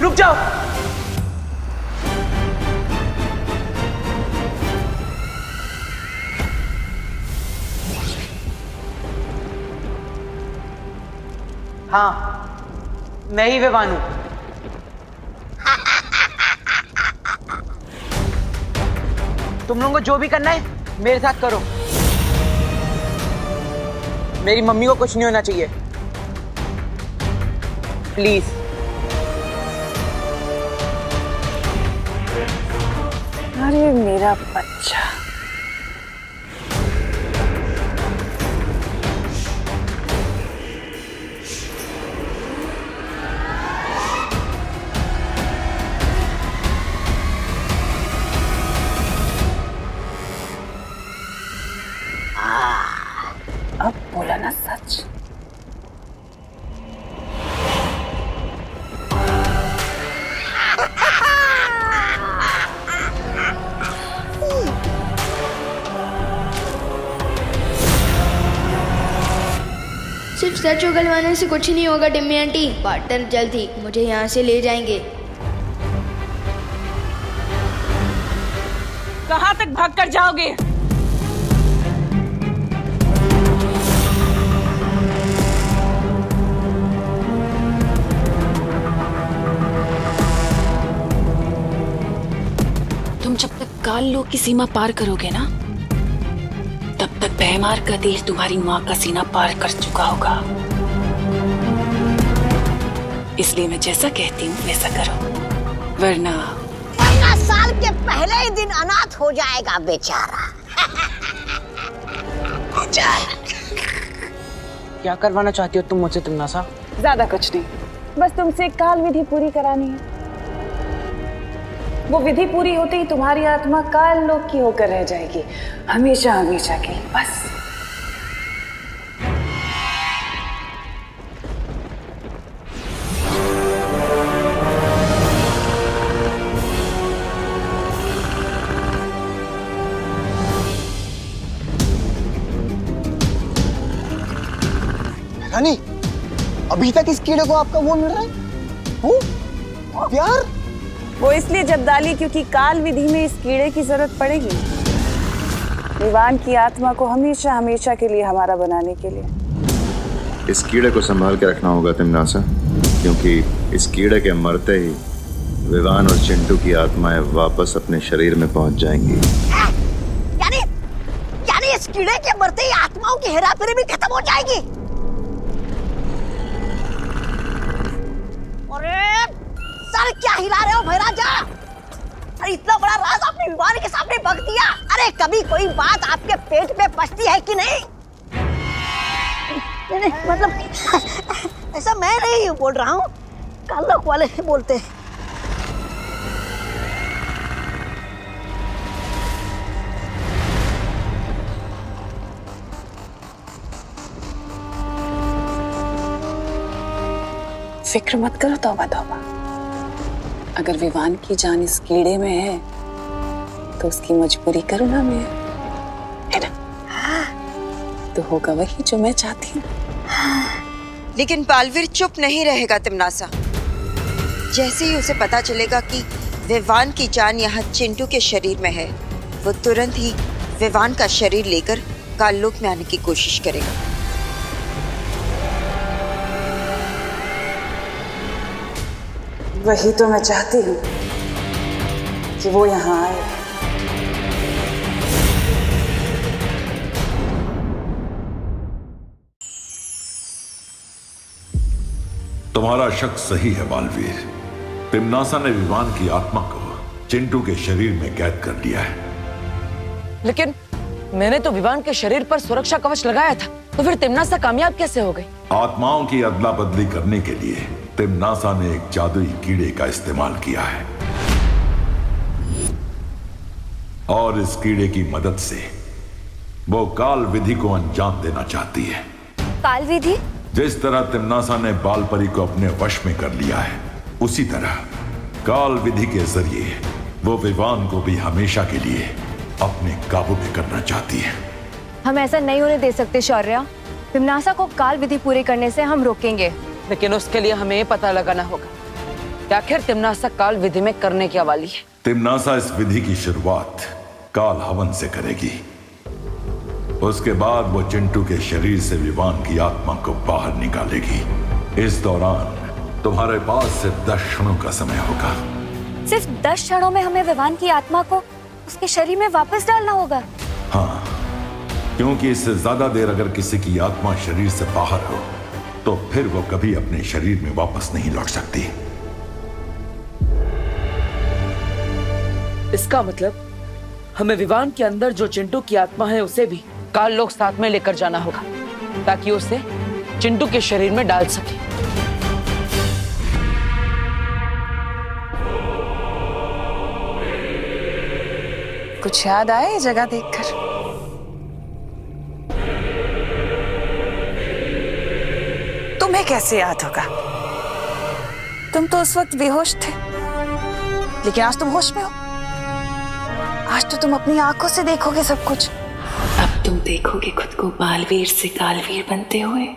B: रुक जाओ। हाँ,
I: मैं ही विवान हूं। तुम लोगों को जो भी करना है मेरे साथ करो। मेरी मम्मी को कुछ नहीं होना चाहिए, प्लीज।
G: अरे मेरा बच्चा, अब बोला ना सच।
A: सिर्फ सच उगलवाने से कुछ नहीं होगा टिम्मी आंटी। पार्टनर जल्द ही मुझे यहाँ से ले जाएंगे।
G: कहाँ तक भागकर जाओगे? तुम जब तक काल लोक की सीमा पार करोगे ना, तब तक भयमार का देश तुम्हारी माँ का सीना पार कर चुका होगा। इसलिए मैं जैसा कहती हूँ वैसा करो, वरना
J: 15 साल के पहले ही दिन अनाथ हो जाएगा बेचारा।
I: क्या करवाना चाहती हो तुम मुझसे तिम्नासा?
G: ज्यादा कुछ नहीं, बस तुमसे काल विधि पूरी करानी है। वो विधि पूरी होते ही तुम्हारी आत्मा काल लोक की होकर रह जाएगी, हमेशा हमेशा के लिए, बस।
K: रानी, अभी तक इस कीड़े को आपका वो मिल रहा है? वो प्यार?
G: वो इसलिए जब्दाली क्योंकि काल विधि में इस कीड़े की जरूरत पड़ेगी, विवान की आत्मा को हमेशा हमेशा के लिए हमारा बनाने के लिए।
N: इस कीड़े को संभाल के रखना होगा तिम्नासा, क्योंकि इस कीड़े के मरते ही विवान और चिंटू की आत्माएं वापस अपने शरीर में पहुंच जाएंगी।
J: यानी इस कीड़े के मरते ही आत्माओं की हेराफेरी भी खत्म हो जाएगी। सर क्या हिला रहे हो भैराजा? अरे इतना बड़ा राज आपने विवान के सामने बक दिया। अरे कभी कोई बात आपके पेट में पचती है कि नहीं? नहीं, मतलब ऐसा मैं नहीं बोल रहा हूँ, काल लोक वाले बोलते हैं।
G: फिक्र मत करो, तौबा तौबा। अगर विवान की जान इस कीड़े में है तो उसकी मजबूरी करूँ ना मैं, है ना? तो होगा वही जो मैं चाहती हूँ।
P: लेकिन बालवीर चुप नहीं रहेगा तिम्नासा। जैसे ही उसे पता चलेगा कि विवान की जान यहाँ चिंटू के शरीर में है, वो तुरंत ही विवान का शरीर लेकर काललोक में आने की कोशिश करेगा।
G: वही तो मैं चाहती हूँ कि वो यहाँ आए।
S: तुम्हारा शक सही है बालवीर। तिम्नासा ने विवान की आत्मा को चिंटू के शरीर में कैद कर लिया है।
D: लेकिन मैंने तो विवान के शरीर पर सुरक्षा कवच लगाया था, तो फिर तिम्नासा कामयाब कैसे हो गई?
S: आत्माओं की अदला बदली करने के लिए तिम्नासा ने एक जादुई कीड़े का इस्तेमाल किया है, और इस कीड़े की मदद से वो काल विधि को अंजाम देना चाहती है।
F: काल विधि?
S: जिस तरह तिम्नासा ने बालपरी को अपने वश में कर लिया है, उसी तरह काल विधि के जरिए वो विवान को भी हमेशा के लिए अपने काबू में करना चाहती है।
F: हम ऐसा नहीं होने दे सकते शौर्या। तिम्नासा को काल विधि पूरी करने से हम रोकेंगे,
D: लेकिन उसके लिए हमें पता लगाना होगा कि आखिर तिम्नासा काल विधि में करने क्या वाली है।
S: तिम्नासा इस विधि की शुरुआत काल हवन से करेगी। उसके बाद वो चिंटू के शरीर से विवान की आत्मा को बाहर निकालेगी। इस दौरान तुम्हारे पास सिर्फ 10 क्षणों का समय होगा।
F: सिर्फ 10 क्षणों में हमें विवान की आत्मा को उसके शरीर में वापस डालना होगा।
S: हाँ, क्योंकि इससे ज्यादा देर अगर किसी की आत्मा शरीर से बाहर हो तो फिर वो कभी अपने शरीर में वापस नहीं लौट सकती।
D: इसका मतलब हमें विवान के अंदर जो चिंटू की आत्मा है उसे भी काल लोक साथ में लेकर जाना होगा ताकि उसे चिंटू के शरीर में डाल सके।
G: कुछ याद आए ये जगह देखकर? तुम्हें कैसे याद होगा? तुम तो उस वक्त बेहोश थे, लेकिन आज तुम होश में हो। आज तो तुम अपनी आंखों से देखोगे सब कुछ। अब तुम देखोगे खुद को बालवीर से कालवीर बनते हुए।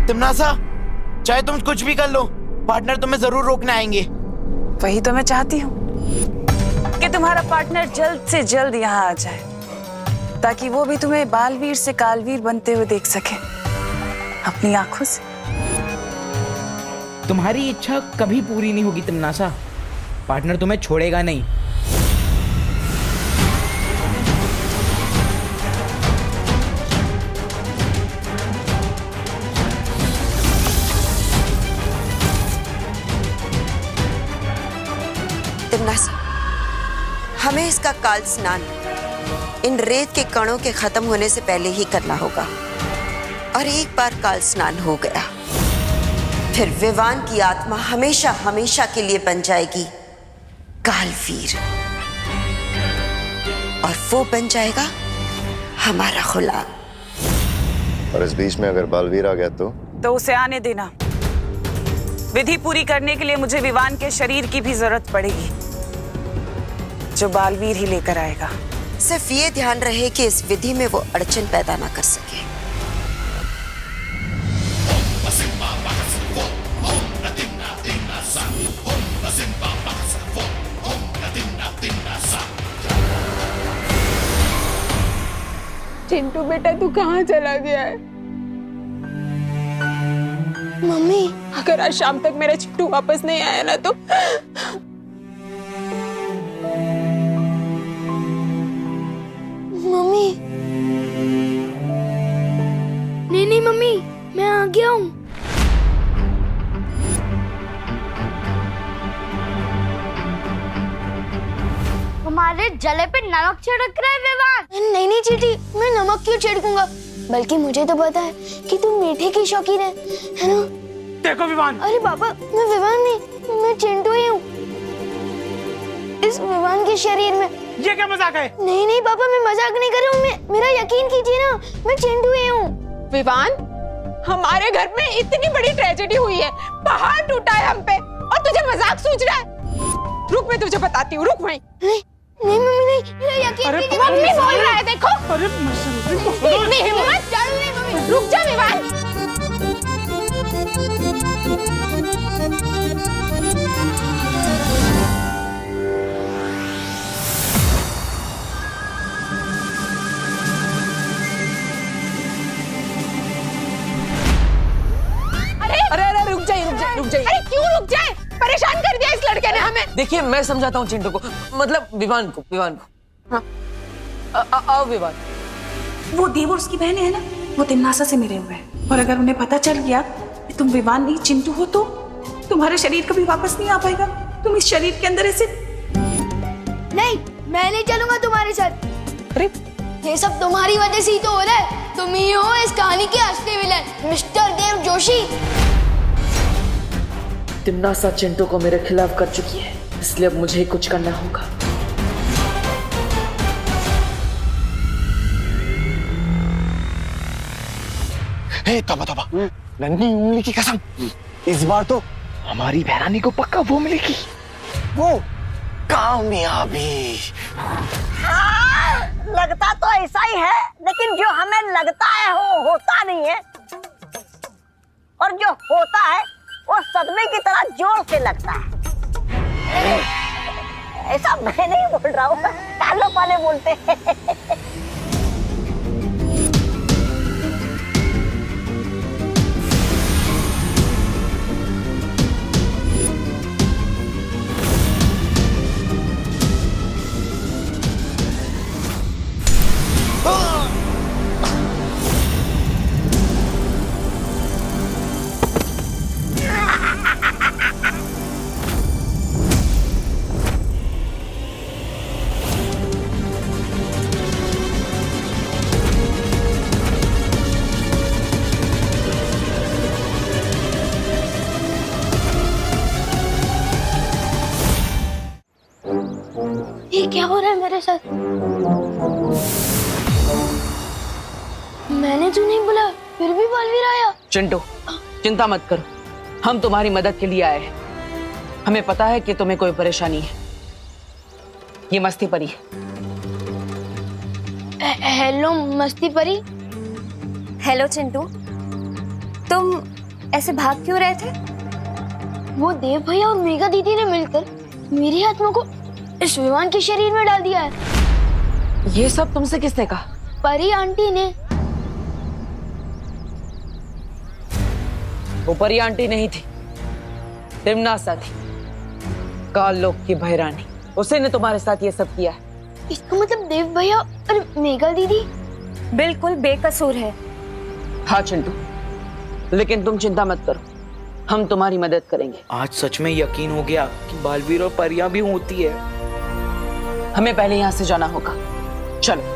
R: तिमनासा, चाहे तुम कुछ भी कर लो, पार्टनर तुम्हें जरूर रोकने आएंगे।
G: वही तो मैं चाहती हूँ कि तुम्हारा पार्टनर जल्द से जल्द यहाँ आ जाए, ताकि वो भी तुम्हें बालवीर से कालवीर बनते हुए देख सके अपनी आंखों से।
R: तुम्हारी इच्छा कभी पूरी नहीं होगी तिमनासा। पार्टनर तुम्हें छोड़ेगा नहीं।
P: तिमनासा, हमें इसका काल स्नान इन रेत के कणों के खत्म होने से पहले ही करना होगा। और एक बार काल स्नान हो गया, फिर विवान की आत्मा हमेशा हमेशा के लिए बन जाएगी कालवीर, और वो बन जाएगा हमारा गुलाम।
N: और इस बीच में अगर बालवीर आ गया तो
G: उसे आने देना। विधि पूरी करने के लिए मुझे विवान के शरीर की भी जरूरत पड़ेगी, जो बालवीर ही लेकर आएगा।
P: सिर्फ ये ध्यान रहे कि इस विधि में वो अड़चन पैदा ना कर सके।
O: चिंटू बेटा, तू कहाँ चला गया है?
C: मम्मी,
O: अगर आज शाम तक मेरा चिंटू वापस नहीं आया ना तो
C: मम्मी।
A: नहीं मम्मी, मैं आ गया हूँ।
H: हमारे जले पे नमक छिड़क रहा है विवान।
C: नहीं चीटी, मैं नमक क्यों छिड़कूंगा? बल्कि मुझे तो पता है कि तुम मीठे की शौकीन है ना?
M: देखो विवान।
C: अरे पापा, मैं विवान नहीं, मैं चिंटू ही हूँ। इस विवान के शरीर में।
M: ये क्या मजाक है?
C: नहीं पापा, मैं मजाक नहीं कर रहा हूँ। मेरा यकीन कीजिए ना, मैं चिंटू ही हूँ।
O: विवान, हमारे घर में इतनी बड़ी ट्रेजेडी हुई है, पहाड़ टूटा है हम पे, और तुझे मजाक सूझ रहा है? रुक, मैं तुझे बताती हूँ, रुक वहीं।
C: नहीं मम्मी, नहीं, मेरा यकीन कीजिए।
O: मम्मी बोल रहा है, देखो।
M: अरे
O: इतनी हिम्मत? रुक जा विवान। अरे रुक जाइए। अरे क्यों रुक जाए? परेशान कर दिया इस लड़के ने हमें।
D: देखिए, मैं समझाता हूँ चिंटू को, मतलब विवान को। हाँ। आओ विवान।
G: वो देव और उसकी बहन है ना, वो तिमनासा से मिले हुए हैं, और अगर उन्हें पता चल गया कि तुम विवान नहीं चिंटू हो तो तुम्हारा शरीर कभी वापस नहीं आ पाएगा। तुम इस शरीर के अंदर ऐसे।
C: नहीं, मैं नहीं चलूंगा तुम्हारे साथ।
G: अरे
C: ये सब तुम्हारी वजह से ही तो हो रहा है। तुम ही हो इस कहानी के असली विलेन, मिस्टर देव जोशी।
D: तिमनासा चिंटू को मेरे खिलाफ कर चुकी है, इसलिए अब मुझे ही कुछ करना होगा।
K: हे तबा, नन्ही उंगली की कसम, इस बार तो हमारी बहरानी को पक्का वो मिलेगी, वो कामयाबी।
J: लगता तो ऐसा ही है, लेकिन जो हमें लगता है वो होता नहीं है, और जो होता है वो सदमे की तरह जोर से लगता है। ऐसा मैं नहीं बोल रहा हूँ, कालों वाले बोलते हैं।
C: ये क्या हो रहा है मेरे साथ? मैंने तो नहीं बोला, फिर भी बलवीर आया।
B: चिंटू, चिंता मत करो, हम तुम्हारी मदद के लिए आए हैं। हमें पता है कि तुम्हें कोई परेशानी है। ये मस्ती परी है।
C: हेलो मस्ती परी।
F: हेलो चिंटू, तुम ऐसे भाग क्यों रहे थे?
C: वो देव भैया और मेघा दीदी ने मिलकर मेरी आत्मा को इस विमान के शरीर में डाल दिया है।
B: ये सब तुमसे किसने कहा?
C: परी आंटी ने।
B: वो परी आंटी नहीं थी, तिमनासा थी, काल लोक की भैरानी। उसी ने तुम्हारे साथ ये सब किया है।
C: इसका मतलब देव भैया और मेघा दीदी
F: बिल्कुल बेकसूर है।
B: हाँ चिंटू, लेकिन तुम चिंता मत करो, हम तुम्हारी मदद करेंगे।
R: आज सच में यकीन हो गया कि बालवीर और परियां भी होती है।
B: हमें पहले यहाँ से जाना होगा, चलो।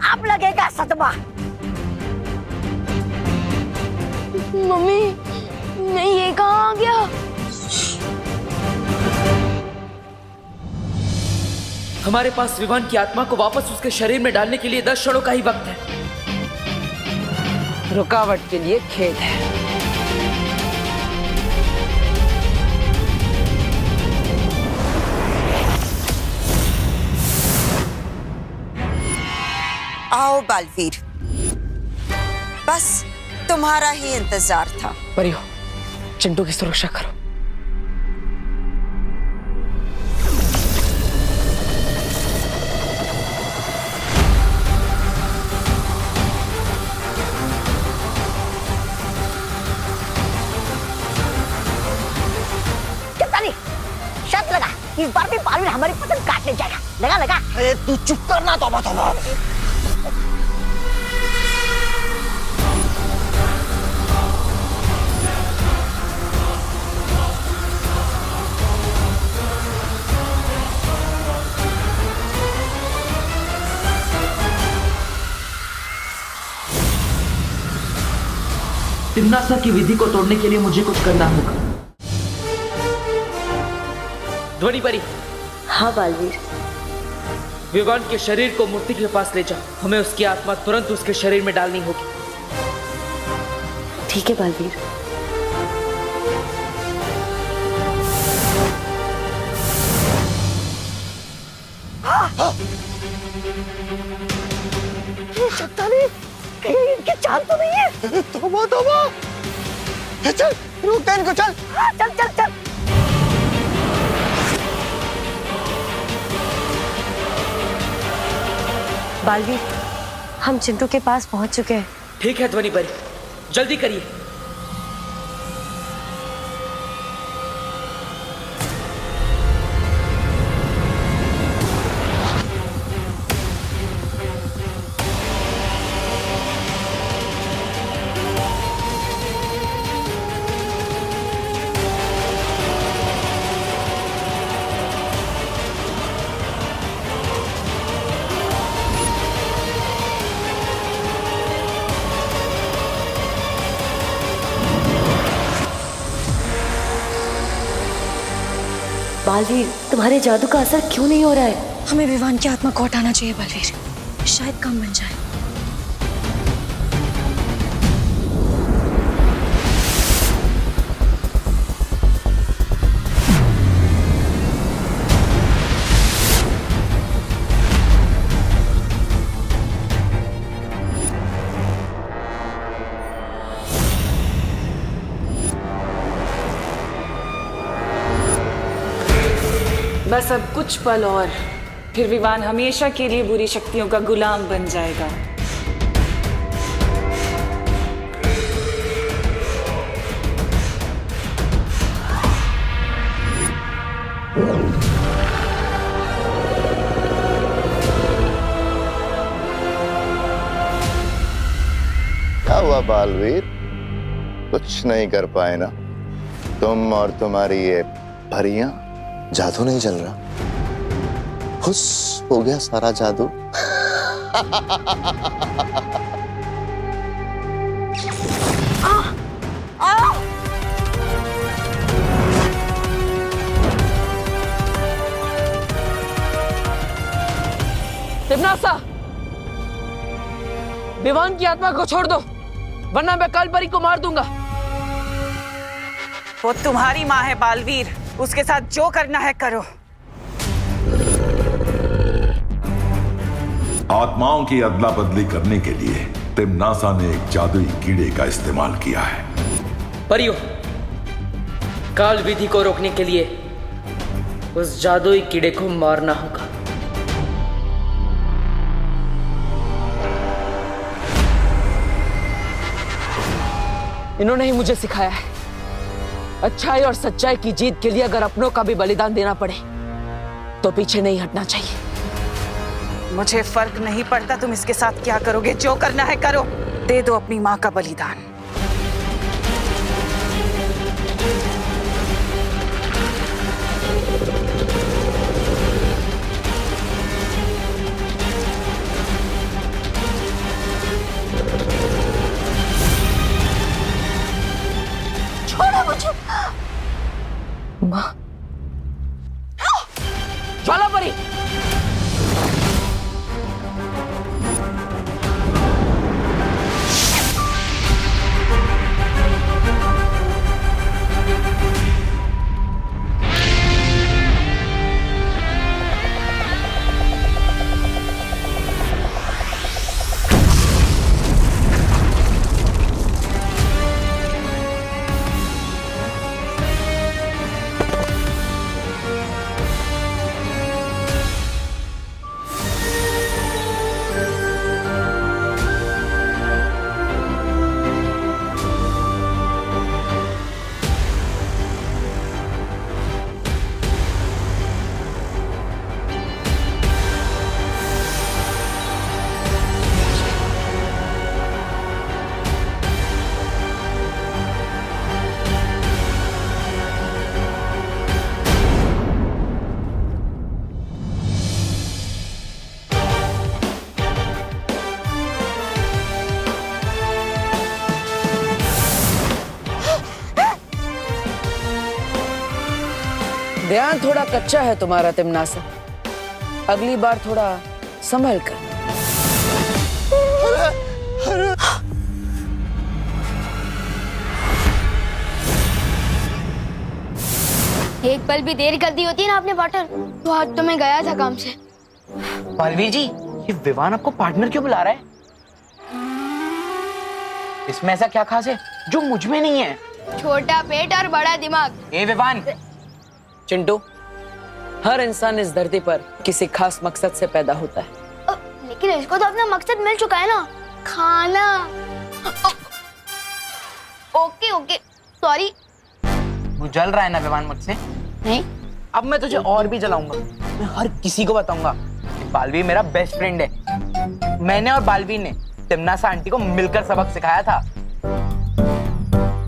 J: अब लगेगा सदमा।
C: मम्मी, मैं ये कहाँ आ गया?
D: हमारे पास विमान की आत्मा को वापस उसके शरीर में डालने के लिए 10 क्षणों का ही वक्त है।
B: रुकावट के लिए खेद है।
P: आओ बालवीर, बस तुम्हारा ही इंतजार था।
B: परियो, चिंटू की सुरक्षा करो।
J: कितना नहीं, शर्त लगा, इस बार भी बालवीर हमारी पतंग काटने जाएगा। लगा लगा।
K: अरे तू चुप करना, तौबा तौबा।
D: तिमनासा की विधि को तोड़ने के लिए मुझे कुछ करना होगा। ध्वनि परी।
F: हाँ बालवीर।
D: विवान के शरीर को मूर्ति के पास ले जाओ। हमें उसकी आत्मा तुरंत उसके शरीर में डालनी होगी।
F: ठीक है बालवीर।
J: शक्तानी, कहीं इनकी चाल तो नहीं है?
K: तौबा तौबा। चल, रुक दे इनको, चल।
J: हाँ, चल चल चल।
F: बालवीर, हम चिंटू के पास पहुंच चुके हैं।
D: ठीक है ध्वनि परी, जल्दी करिए।
E: बालवीर, तुम्हारे जादू का असर क्यों नहीं हो रहा है? हमें विवान की आत्मा को हटाना चाहिए बालवीर, शायद काम बन जाए।
G: बस अब कुछ पल और, फिर विवान हमेशा के लिए बुरी शक्तियों का गुलाम बन जाएगा।
K: क्या हुआ बालवीर? कुछ नहीं कर पाए ना तुम और तुम्हारी ये परियां? जादू नहीं चल रहा? खुश हो गया सारा जादू?
D: तिम्नासा, विवान की आत्मा को छोड़ दो, वरना मैं काल परी को मार दूंगा।
G: वो तुम्हारी माँ है बालवीर, उसके साथ जो करना है करो।
S: आत्माओं की अदला बदली करने के लिए तिम्नासा ने एक जादुई कीड़े का इस्तेमाल किया है।
D: परियों, काल विधि को रोकने के लिए उस जादुई कीड़े को मारना होगा। इन्होंने ही मुझे सिखाया है, अच्छाई और सच्चाई की जीत के लिए अगर अपनों का भी बलिदान देना पड़े तो पीछे नहीं हटना चाहिए।
G: मुझे फर्क नहीं पड़ता तुम इसके साथ क्या करोगे, जो करना है करो। दे दो अपनी माँ का बलिदान।
C: छोड़ो मुझे।
D: माँ, ज्वाला परी, ध्यान थोड़ा कच्चा है तुम्हारा तिम्नासा, अगली बार थोड़ा संभल कर।
C: एक पल भी देर कर दी होती ना आपने पार्टनर, तो आज तो मैं गया था काम से।
R: बालवीर जी, ये विवान आपको पार्टनर क्यों बुला रहा है? इसमें ऐसा क्या खास है जो मुझ में नहीं है?
C: छोटा पेट और बड़ा दिमाग।
R: ए विवान,
D: चिंटू, हर इंसान इस धरती पर किसी खास मकसद से पैदा होता है।
C: लेकिन इसको तो अपना मकसद मिल चुका है ना, खाना। Okay okay, sorry.
R: तू जल रहा है ना विवान मुझसे?
C: नहीं।
R: अब मैं तुझे और भी जलाऊंगा। मैं हर किसी को बताऊंगा कि बालवीर मेरा बेस्ट फ्रेंड है। मैंने और बालवीर ने तिम्नासा आंटी को मिलकर सबक सिखाया था।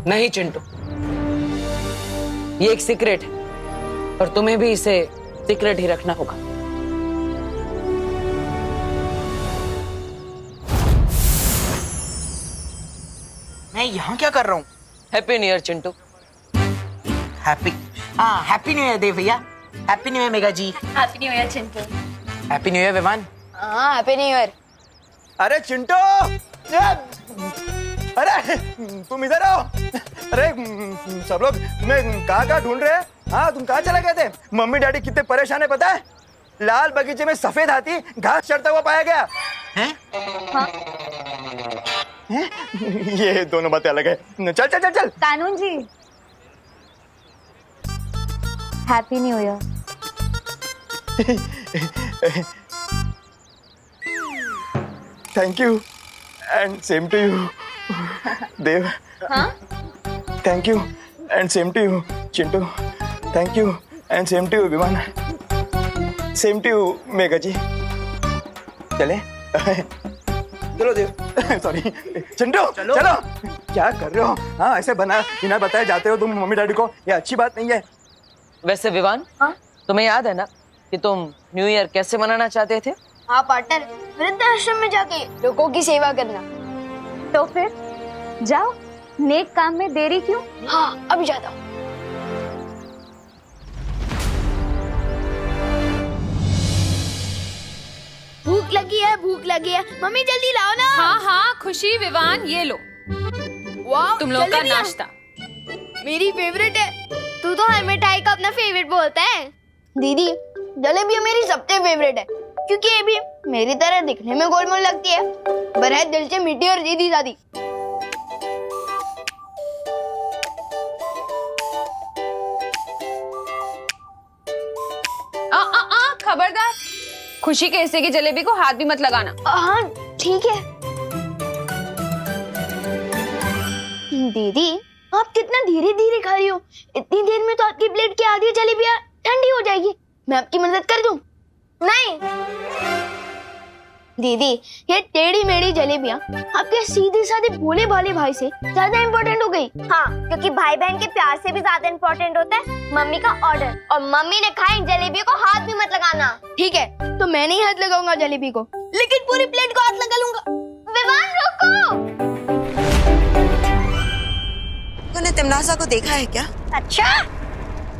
D: नहीं चिंटू, ये एक सीक्रेट है और तुम्हें भी इसे सीक्रेट ही रखना होगा।
R: मैं यहाँ क्या कर रहा हूँ?
D: Happy new year Chintu.
R: Happy new year दे भैया। Happy new year Mega ji.
F: Happy new year Chintu.
R: Happy new year Vivaan.
C: हाँ हैप्पी न्यू ईयर।
I: अरे चिंटू, अरे तुम इधर आओ। अरे सब लोग तुम्हें कहाँ ढूंढ रहे हैं? हाँ तुम कहाँ चले गए थे? मम्मी डैडी कितने परेशान है पता है? लाल बगीचे में सफेद हाथी घास चढ़ता हुआ पाया गया है।
F: हाँ।
I: ये दोनों बातें अलग है। चल चल चल चल।
F: Kanoon ji, happy new year.
I: Thank you and same to you Dev.
F: हाँ?
I: Thank you and same to you Chintu. Thank you and same to you Viman. Same to you Mega ji. चले चलो देव। सॉरी चिंटू चलो। क्या कर रहे हो? हाँ ऐसे बिना बताए जाते हो तुम मम्मी डैडी को, ये अच्छी बात नहीं है।
D: वैसे विवान, तुम्हें याद है ना कि तुम न्यू ईयर कैसे मनाना चाहते थे?
C: हाँ पार्टनर, वृद्धाश्रम में जाके लोगों की सेवा करना।
F: तो फिर जाओ, नेक काम में देरी क्यों?
C: हाँ अभी जाता हूँ। भूख लगी है, भूख लगी है। मम्मी जल्दी लाओ ना।
O: हाँ हाँ खुशी, विवान ये लो
C: वाह
O: तुम लोग का
C: जलेबियाँ।
O: नाश्ता।
C: मेरी फेवरेट है। तू तो हर मिठाई का अपना फेवरेट बोलता है। दीदी जलेबियाँ मेरी सबसे फेवरेट है, क्योंकि ये भी मेरी तरह दिखने में गोलमोल लगती है, पर है दिल से मीठी और सीधी सादी।
O: खबरदार, खुशी के हिस्से की जलेबी को हाथ भी मत लगाना।
C: हाँ ठीक है। दीदी आप कितना धीरे धीरे खा रही हो, इतनी देर में तो आपकी प्लेट की आधी जलेबियाँ ठंडी हो जाएगी। मैं आपकी मदद कर दूं? नहीं दीदी, ये टेढ़ी मेढ़ी जलेबियाँ आपके सीधे साधे भोले भाले भाई से ज्यादा इम्पोर्टेंट हो गई।
F: हाँ, क्योंकि भाई बहन के प्यार से भी ज्यादा इम्पोर्टेंट होता है मम्मी का ऑर्डर। और मम्मी ने कहा इन जलेबियों को हाथ भी मत लगाना।
C: ठीक है, तो मैं नहीं हाथ लगाऊंगा जलेबी को, लेकिन पूरी प्लेट को हाथ लगा लूंगा।
F: विवान रुको।
P: तूने तिमनासा को देखा है क्या?
J: अच्छा,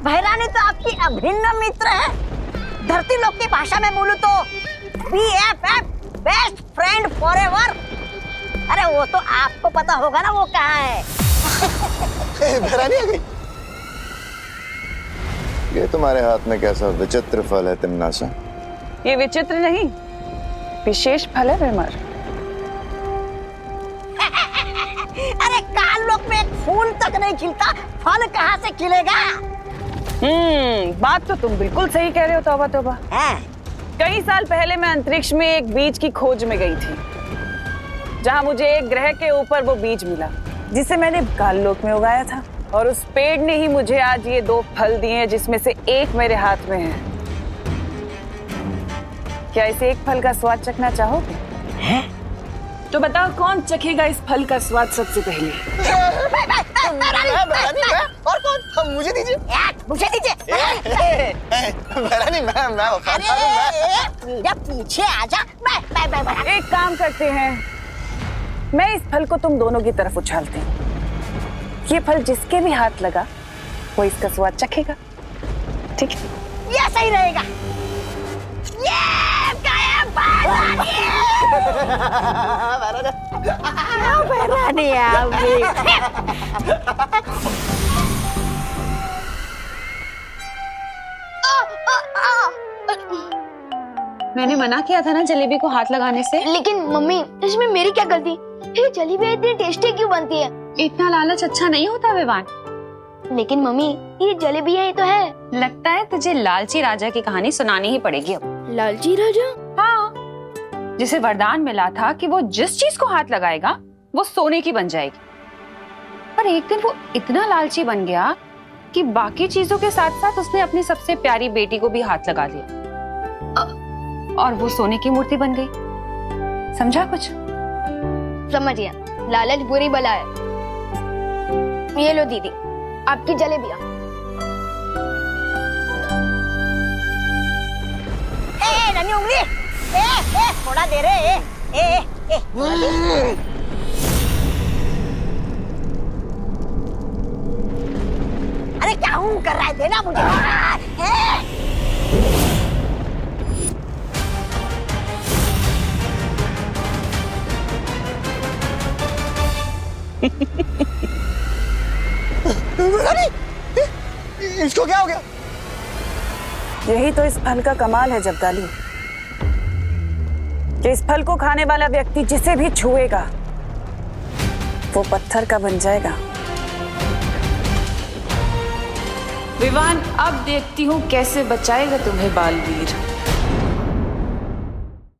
J: बहरानी तो आपकी अभिन्न मित्र है। धरती लोक की भाषा में बोलूं तो BFF, बेस्ट फ्रेंड फॉरएवर। अरे वो तो आपको पता होगा ना वो कहाँ है।
K: बहरानी आ गई। ये तुम्हारे हाथ में कैसा विचित्र फल है तिमनासा?
G: ये विचित्र नहीं, विशेष फल है विमर।
J: अरे काल लोक में एक फूल तक नहीं खिलता, फल कहाँ से खिलेगा?
G: बात तो तुम बिल्कुल सही कह रहे हो तौबा तौबा। कई साल पहले मैं अंतरिक्ष में एक बीज की खोज में गई थी, जहां मुझे एक ग्रह के ऊपर वो बीज मिला जिसे मैंने काल लोक में उगाया था। और उस पेड़ ने ही मुझे आज ये 2 फल दिए हैं, जिसमें से एक मेरे हाथ में है। क्या इस एक फल का स्वाद चखना चाहोगे? तो बताओ कौन चखेगा इस फल का स्वाद सबसे पहले?
I: और कौन? मुझे दीजिए।
J: मुझे दीजिए।
I: बहरानी
J: मेरा पीछे आजा। मैं
G: एक काम करते हैं, मैं इस फल को तुम दोनों की तरफ उछालती हूँ। ये फल जिसके भी हाथ लगा वो इसका स्वाद चखेगा, ठीक है?
J: ये सही रहेगा। ये बहरानी
O: मैंने मना किया था ना जलेबी को हाथ लगाने से।
C: लेकिन मम्मी इसमें मेरी क्या गलती? ये जलेबी इतनी टेस्टी क्यों बनती है?
O: इतना लालच अच्छा नहीं होता विवान।
C: लेकिन मम्मी ये जलेबियाँ ही तो है।
O: लगता है तुझे लालची राजा की कहानी सुनानी ही पड़ेगी अब।
C: लालची राजा?
O: हाँ, जिसे वरदान मिला था कि वो जिस चीज को हाथ लगाएगा वो सोने की बन जाएगी। पर एक दिन वो इतना लालची बन गया कि बाकी चीजों के साथ साथ उसने अपनी सबसे प्यारी बेटी को भी हाथ लगा दिया और वो सोने की मूर्ति बन गई। समझा कुछ?
C: समझ गया, लालच बुरी बला है। ये लो दीदी आपकी जलेबियाँ।
J: नन्ही उंगली, थोड़ा दे रे। थोड़ा दे। अरे क्या हूँ कर रहा है? देना मुझे।
L: इसको क्या हो गया?
G: यही तो इस फल का कमाल है जब्दाली, कि इस फल को खाने वाला व्यक्ति जिसे भी छुएगा वो पत्थर का बन जाएगा। विवान, अब देखती हूँ कैसे बचाएगा तुम्हें बालवीर।